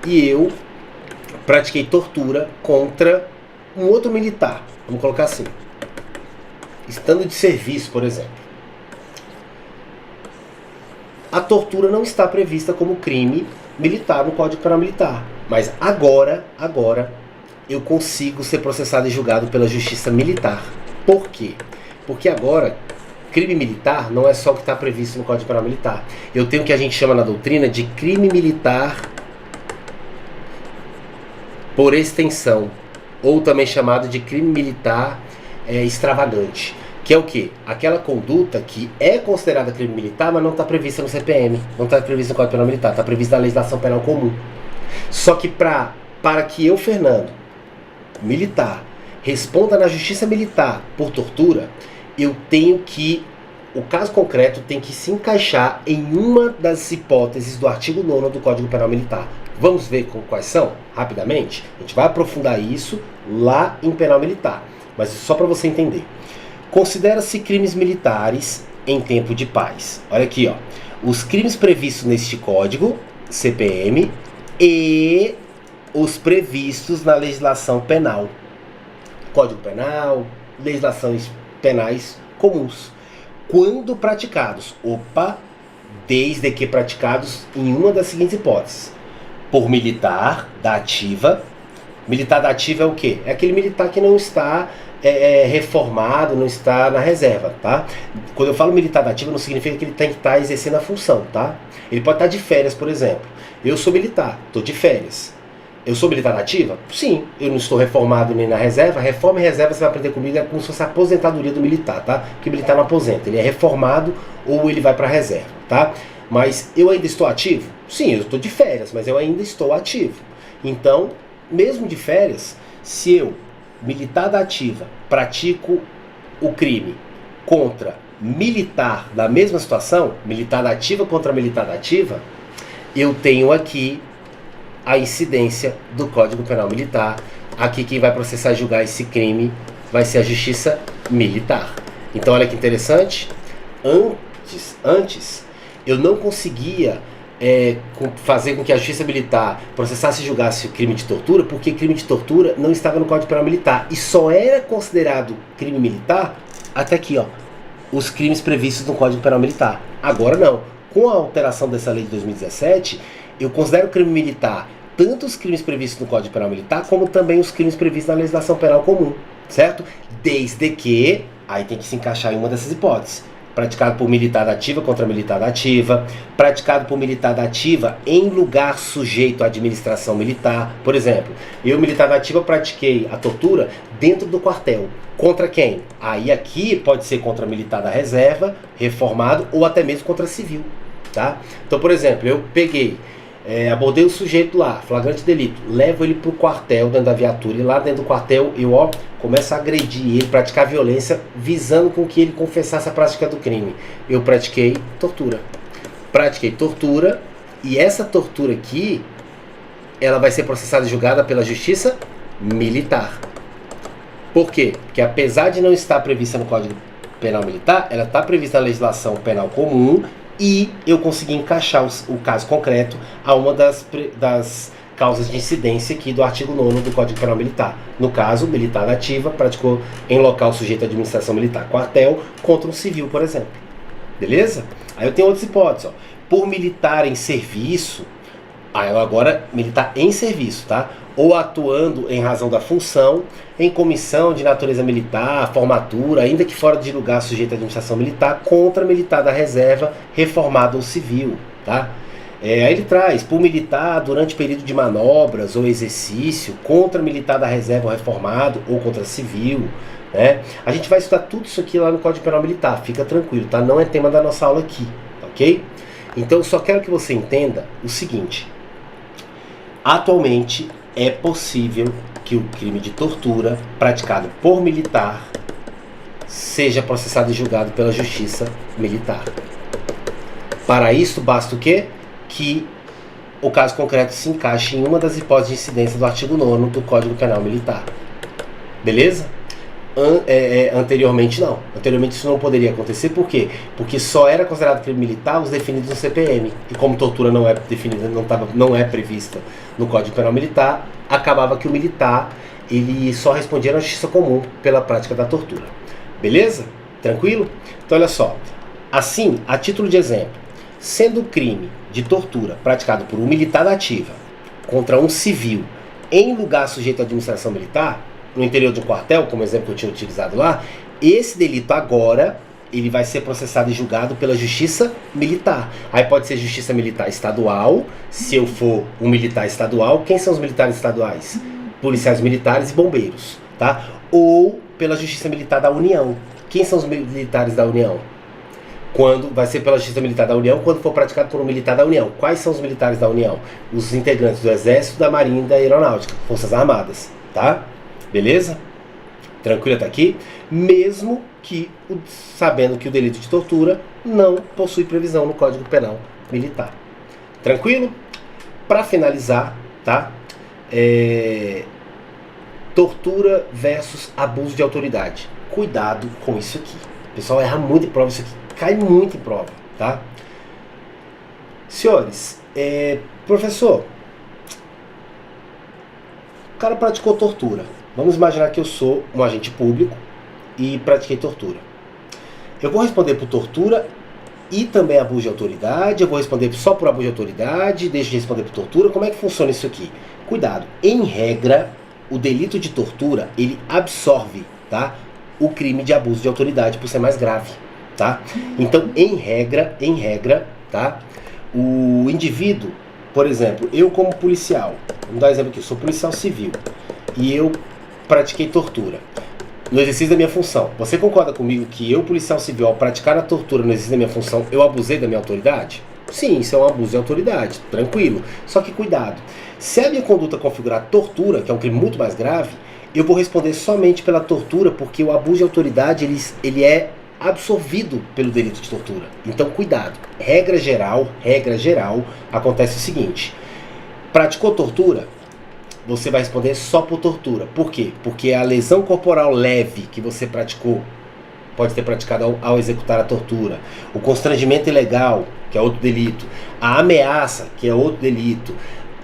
e eu pratiquei tortura contra um outro militar. Vamos colocar assim. Estando de serviço, por exemplo. A tortura não está prevista como crime militar no Código Penal Militar. Mas agora, eu consigo ser processado e julgado pela Justiça Militar. Por quê? Porque agora, crime militar não é só o que está previsto no Código Penal Militar. Eu tenho o que a gente chama na doutrina de crime militar por extensão, ou também chamado de crime militar extravagante, que é o quê? Aquela conduta que é considerada crime militar, mas não está prevista no CPM, não está prevista no Código Penal Militar, está prevista na legislação penal comum. Só que para que eu, Fernando, militar, responda na justiça militar por tortura, eu tenho que, o caso concreto tem que se encaixar em uma das hipóteses do artigo 9º do Código Penal Militar. Vamos ver quais são? Rapidamente. A gente vai aprofundar isso lá em Penal Militar. Mas só para você entender. Considera-se crimes militares em tempo de paz. Olha aqui, ó. Os crimes previstos neste código, CPM, e os previstos na legislação penal. Código Penal, legislações penais comuns. Quando praticados, desde que praticados em uma das seguintes hipóteses. Por militar da ativa. Militar da ativa é o quê? É aquele militar que não está reformado, não está na reserva, tá? Quando eu falo militar da ativa, não significa que ele tem que estar exercendo a função, tá? Ele pode estar de férias, por exemplo. Eu sou militar, estou de férias. Eu sou militar da ativa? Sim, eu não estou reformado nem na reserva. Reforma e reserva, você vai aprender comigo, é como se fosse a aposentadoria do militar, tá? Porque o militar não aposenta, ele é reformado ou ele vai para a reserva, tá? Mas eu ainda estou ativo? Sim, eu estou de férias, mas eu ainda estou ativo. Então, mesmo de férias, se eu, militar da ativa, pratico o crime contra militar da mesma situação, militar da ativa contra militar da ativa, eu tenho aqui a incidência do Código Penal Militar. Aqui quem vai processar e julgar esse crime vai ser a Justiça Militar. Então olha que interessante, antes eu não conseguia fazer com que a Justiça Militar processasse e julgasse o crime de tortura, porque crime de tortura não estava no Código Penal Militar e só era considerado crime militar até aqui, ó, os crimes previstos no Código Penal Militar. Agora não. Com a alteração dessa lei de 2017, eu considero crime militar tanto os crimes previstos no Código Penal Militar, como também os crimes previstos na legislação penal comum, certo? Desde que, aí tem que se encaixar em uma dessas hipóteses, praticado por militar da ativa contra militar da ativa, praticado por militar da ativa em lugar sujeito à administração militar. Por exemplo, eu, militar da ativa, pratiquei a tortura dentro do quartel. Contra quem? Aí aqui pode ser contra militar da reserva, reformado, ou até mesmo contra civil, tá? Então, por exemplo, eu peguei, abordei o sujeito lá, flagrante delito, levo ele pro quartel dentro da viatura, e lá dentro do quartel eu começo a agredir ele, praticar violência, visando com que ele confessasse a prática do crime. Eu pratiquei tortura. E essa tortura aqui, ela vai ser processada e julgada pela Justiça Militar. Por quê? Porque apesar de não estar prevista no Código Penal Militar, ela está prevista na legislação penal comum, e eu consegui encaixar o caso concreto a uma das causas de incidência aqui do artigo 9º do Código Penal Militar. No caso, militar da ativa praticou em local sujeito à administração militar, quartel, contra um civil, por exemplo. Beleza? Aí eu tenho outras hipóteses. Ó. Por militar em serviço, agora militar em serviço, tá? Ou atuando em razão da função, em comissão de natureza militar, formatura, ainda que fora de lugar sujeito à administração militar, contra militar da reserva, reformado ou civil, tá? Aí ele traz, por militar durante período de manobras ou exercício, contra militar da reserva ou reformado, ou contra civil, né? A gente vai estudar tudo isso aqui lá no Código Penal Militar, fica tranquilo, tá? Não é tema da nossa aula aqui, ok? Então eu só quero que você entenda o seguinte: atualmente é possível que o crime de tortura praticado por militar seja processado e julgado pela Justiça Militar. Para isso, basta o quê? Que o caso concreto se encaixe em uma das hipóteses de incidência do artigo 9º do Código Penal Militar. Beleza? Anteriormente não. Anteriormente isso não poderia acontecer. Por quê? Porque só era considerado crime militar os definidos no CPM. E como tortura não é definida, não é prevista no Código Penal Militar, acabava que o militar ele só respondia na justiça comum pela prática da tortura. Beleza? Tranquilo? Então olha só. Assim, a título de exemplo, sendo o crime de tortura praticado por um militar da ativa contra um civil em lugar sujeito à administração militar, no interior de um quartel, como exemplo que eu tinha utilizado lá, esse delito agora ele vai ser processado e julgado pela Justiça Militar. Aí pode ser Justiça Militar Estadual, se eu for um militar estadual. Quem são os militares estaduais? Policiais militares e bombeiros, tá? Ou pela Justiça Militar da União. Quem são os militares da União? Quando vai ser pela Justiça Militar da União, quando for praticado por um militar da União. Quais são os militares da União? Os integrantes do Exército, da Marinha e da Aeronáutica, Forças Armadas, tá? Beleza? Tranquilo até aqui? Mesmo que, sabendo que o delito de tortura não possui previsão no Código Penal Militar. Tranquilo? Para finalizar, tá? Tortura versus abuso de autoridade. Cuidado com isso aqui. O pessoal erra muito em prova isso aqui. Cai muito em prova, tá? Senhores, professor, o cara praticou tortura. Vamos imaginar que eu sou um agente público e pratiquei tortura. Eu vou responder por tortura e também abuso de autoridade? Eu vou responder só por abuso de autoridade? Deixo de responder por tortura? Como é que funciona isso aqui? Cuidado, em regra, o delito de tortura, ele absorve tá? O crime de abuso de autoridade por ser mais grave, tá? Então, em regra, tá? O indivíduo, por exemplo, eu como policial, vamos dar um exemplo aqui, eu sou policial civil e eu pratiquei tortura no exercício da minha função. Você concorda comigo que eu, policial civil, ao praticar a tortura no exercício da minha função, eu abusei da minha autoridade? Sim, isso é um abuso de autoridade, tranquilo. Só que cuidado, se a minha conduta configurar tortura, que é um crime muito mais grave, eu vou responder somente pela tortura, porque o abuso de autoridade ele é absorvido pelo delito de tortura. Então cuidado, regra geral, acontece o seguinte: praticou tortura, você vai responder só por tortura. Por quê? Porque a lesão corporal leve que você praticou, pode ter praticado ao executar a tortura, o constrangimento ilegal, que é outro delito, a ameaça, que é outro delito,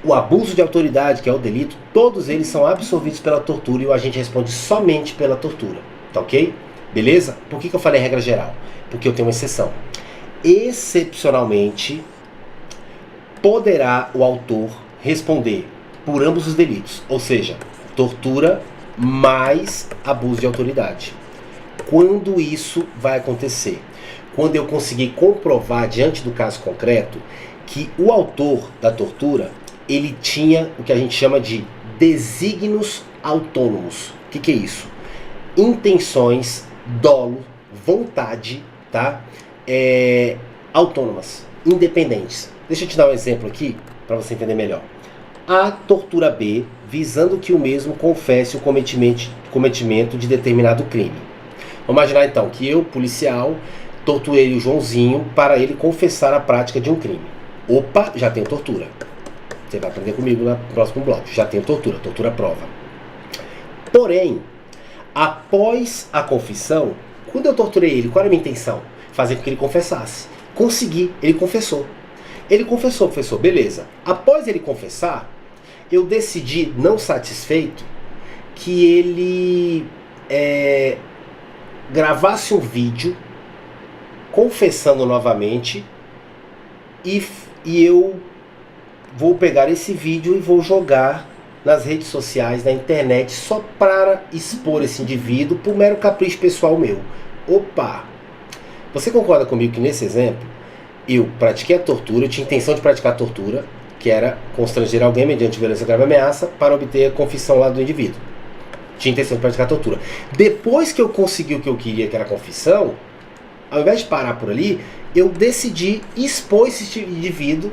o abuso de autoridade, que é outro delito, todos eles são absorvidos pela tortura e o agente responde somente pela tortura, tá ok? Beleza? Por que eu falei regra geral? Porque eu tenho uma exceção. Excepcionalmente, poderá o autor responder por ambos os delitos, ou seja, tortura mais abuso de autoridade. Quando isso vai acontecer? Quando eu conseguir comprovar, diante do caso concreto, que o autor da tortura, ele tinha o que a gente chama de desígnios autônomos. O que é isso? Intenções, dolo, vontade, tá? Autônomas, independentes. Deixa eu te dar um exemplo aqui, para você entender melhor. A tortura B, visando que o mesmo confesse o cometimento de determinado crime. Vamos imaginar então que eu, policial, torturei o Joãozinho para ele confessar a prática de um crime. Opa, já tenho tortura. Você vai aprender comigo no próximo bloco. Já tenho tortura, tortura prova. Porém, após a confissão, quando eu torturei ele, qual era a minha intenção? Fazer com que ele confessasse. Consegui, ele confessou. Ele confessou, professor, beleza. Após ele confessar, eu decidi, não satisfeito, que ele gravasse um vídeo confessando novamente e eu vou pegar esse vídeo e vou jogar nas redes sociais, na internet, só para expor esse indivíduo por mero capricho pessoal meu. Opa! Você concorda comigo que nesse exemplo eu pratiquei a tortura, eu tinha intenção de praticar a tortura, que era constranger alguém mediante violência grave e ameaça para obter a confissão lá do indivíduo. Tinha intenção de praticar a tortura. Depois que eu consegui o que eu queria, que era a confissão, ao invés de parar por ali, eu decidi expor esse indivíduo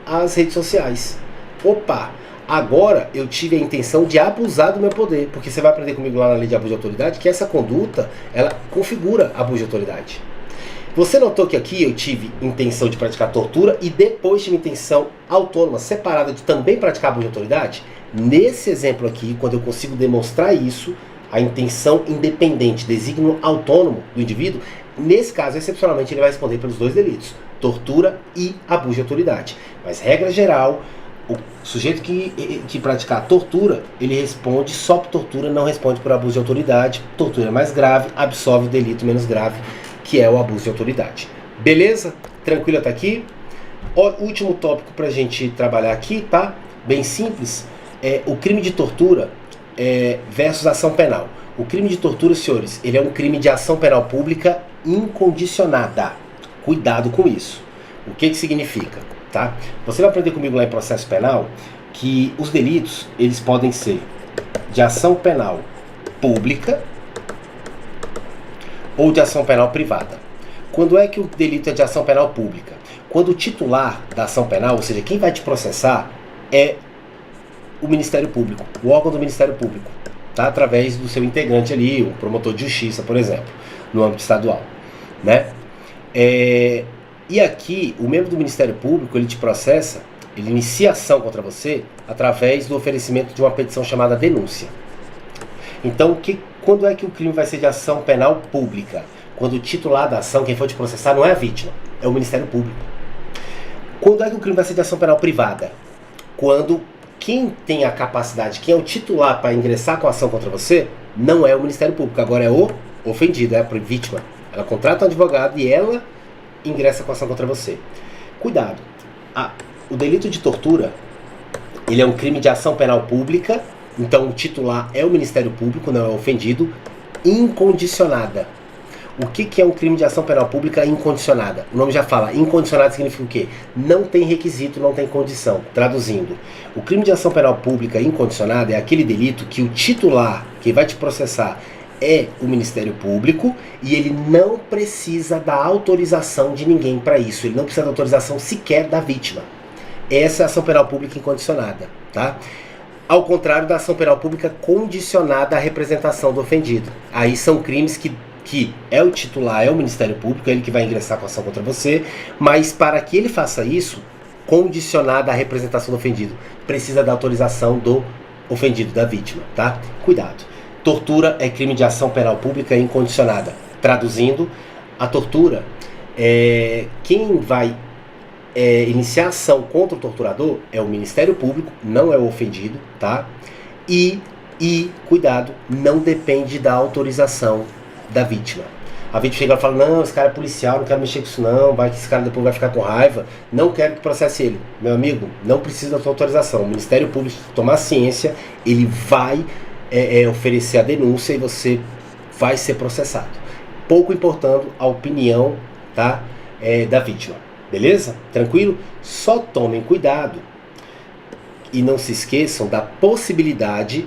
às redes sociais. Opa! Agora eu tive a intenção de abusar do meu poder, porque você vai aprender comigo lá na lei de abuso de autoridade que essa conduta, ela configura abuso de autoridade. Você notou que aqui eu tive intenção de praticar tortura e depois tive intenção autônoma, separada, de também praticar abuso de autoridade? Nesse exemplo aqui, quando eu consigo demonstrar isso, a intenção independente, desígnio autônomo do indivíduo, nesse caso, excepcionalmente, ele vai responder pelos dois delitos, tortura e abuso de autoridade. Mas, regra geral, o sujeito que praticar tortura, ele responde só por tortura, não responde por abuso de autoridade. Tortura é mais grave, absorve o delito menos grave, que é o abuso de autoridade. Beleza? Tranquilo até aqui? Último tópico pra gente trabalhar aqui, tá? Bem simples. O crime de tortura versus ação penal. O crime de tortura, senhores, ele é um crime de ação penal pública incondicionada. Cuidado com isso. O que significa? Tá? Você vai aprender comigo lá em processo penal que os delitos, eles podem ser de ação penal pública ou de ação penal privada. Quando é que o delito é de ação penal pública? Quando o titular da ação penal, ou seja, quem vai te processar, é o Ministério Público, o órgão do Ministério Público, tá? Através do seu integrante ali, o promotor de justiça, por exemplo, no âmbito estadual, né? E aqui, o membro do Ministério Público, ele te processa, ele inicia ação contra você através do oferecimento de uma petição chamada denúncia. Então, quando é que o crime vai ser de ação penal pública? Quando o titular da ação, quem for te processar, não é a vítima, é o Ministério Público. Quando é que o crime vai ser de ação penal privada? Quando quem tem a capacidade, quem é o titular para ingressar com a ação contra você, não é o Ministério Público, agora é o ofendido, é a vítima. Ela contrata um advogado e ela ingressa com a ação contra você. Cuidado, o delito de tortura, ele é um crime de ação penal pública, então o titular é o Ministério Público, não é o ofendido, incondicionada. O que é um crime de ação penal pública incondicionada? O nome já fala, incondicionada significa o quê? Não tem requisito, não tem condição. Traduzindo, o crime de ação penal pública incondicionada é aquele delito que o titular, quem vai te processar, é o Ministério Público e ele não precisa da autorização de ninguém para isso. Ele não precisa da autorização sequer da vítima. Essa é a ação penal pública incondicionada, tá? Ao contrário da ação penal pública condicionada à representação do ofendido. Aí são crimes que é o titular, é o Ministério Público, é ele que vai ingressar com a ação contra você, mas para que ele faça isso, condicionada à representação do ofendido, precisa da autorização do ofendido, da vítima, tá? Cuidado. Tortura é crime de ação penal pública incondicionada. Traduzindo, a tortura quem vai iniciar ação contra o torturador é o Ministério Público, não é o ofendido, tá? E cuidado, não depende da autorização da vítima. A vítima chega e fala, não, esse cara é policial, não quero mexer com isso não, vai que esse cara depois vai ficar com raiva, não quero que processe ele. Meu amigo, não precisa da sua autorização. O Ministério Público, se tomar ciência, ele vai oferecer a denúncia e você vai ser processado. Pouco importando a opinião, tá, da vítima. Beleza? Tranquilo? Só tomem cuidado e não se esqueçam da possibilidade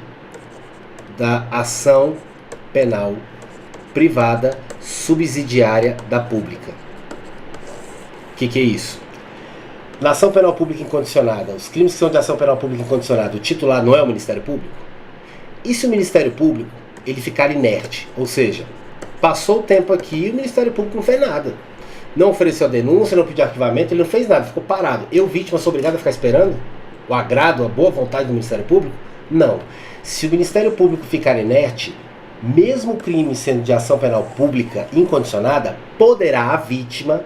da ação penal privada subsidiária da pública. O que é isso? Na ação penal pública incondicionada, os crimes que são de ação penal pública incondicionada, o titular não é o Ministério Público? E se o Ministério Público ele ficar inerte? Ou seja, passou o tempo aqui e o Ministério Público não fez nada. Não ofereceu a denúncia, não pediu arquivamento, ele não fez nada, ficou parado. Eu, vítima, sou obrigado a ficar esperando o agrado, a boa vontade do Ministério Público? Não. Se o Ministério Público ficar inerte, mesmo o crime sendo de ação penal pública incondicionada, poderá a vítima,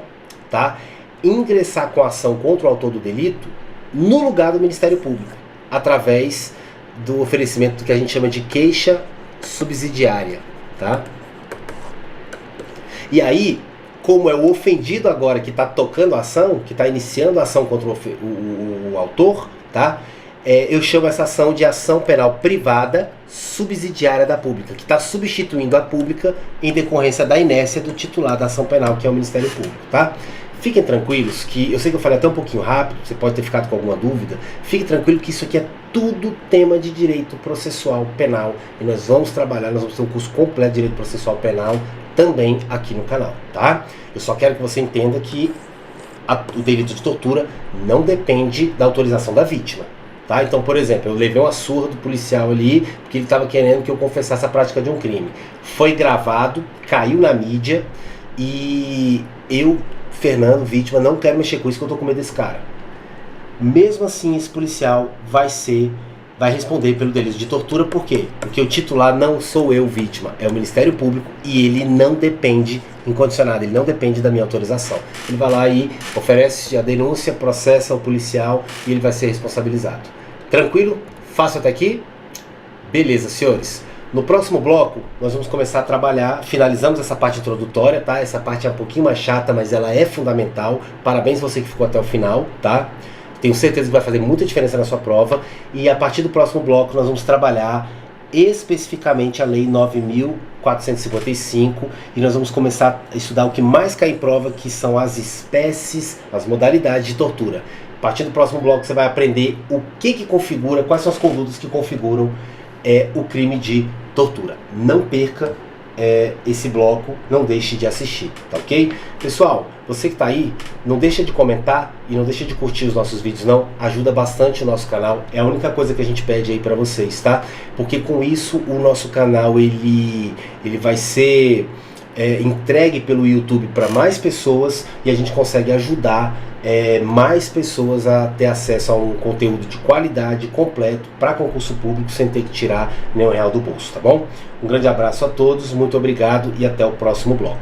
tá, ingressar com a ação contra o autor do delito no lugar do Ministério Público, através do oferecimento do que a gente chama de queixa subsidiária, tá? E aí, como é o ofendido agora que está tocando a ação, que está iniciando a ação contra o autor, tá? Eu chamo essa ação de ação penal privada subsidiária da pública, que está substituindo a pública em decorrência da inércia do titular da ação penal, que é o Ministério Público, tá? Fiquem tranquilos que, eu sei que eu falei até um pouquinho rápido, você pode ter ficado com alguma dúvida, fique tranquilo que isso aqui é tudo tema de direito processual penal, e nós vamos trabalhar, nós vamos ter um curso completo de direito processual penal também aqui no canal, tá? Eu só quero que você entenda que o delito de tortura não depende da autorização da vítima. Tá? Então, por exemplo, eu levei uma surra do policial ali porque ele estava querendo que eu confessasse a prática de um crime. Foi gravado, caiu na mídia e eu, Fernando, vítima, não quero mexer com isso que eu tô com medo desse cara. Mesmo assim, esse policial vai responder pelo delito de tortura. Por quê? Porque o titular não sou eu, vítima, é o Ministério Público e ele não depende, incondicionado, ele não depende da minha autorização. Ele vai lá e oferece a denúncia, processa o policial e ele vai ser responsabilizado. Tranquilo? Fácil até aqui? Beleza, senhores. No próximo bloco, nós vamos começar a trabalhar, finalizamos essa parte introdutória, tá? Essa parte é um pouquinho mais chata, mas ela é fundamental. Parabéns você que ficou até o final, tá? Tenho certeza que vai fazer muita diferença na sua prova. E a partir do próximo bloco, nós vamos trabalhar especificamente a Lei 9.455 e nós vamos começar a estudar o que mais cai em prova, que são as espécies, as modalidades de tortura. A partir do próximo bloco, você vai aprender o que configura, quais são as condutas que configuram o crime de tortura. Não perca esse bloco, não deixe de assistir, tá ok? Pessoal, você que tá aí, não deixa de comentar e não deixa de curtir os nossos vídeos não, ajuda bastante o nosso canal, é a única coisa que a gente pede aí pra vocês, tá? Porque com isso o nosso canal ele vai ser entregue pelo YouTube para mais pessoas e a gente consegue ajudar mais pessoas a ter acesso a um conteúdo de qualidade, completo, para concurso público, sem ter que tirar nenhum real do bolso, tá bom? Um grande abraço a todos, muito obrigado e até o próximo bloco.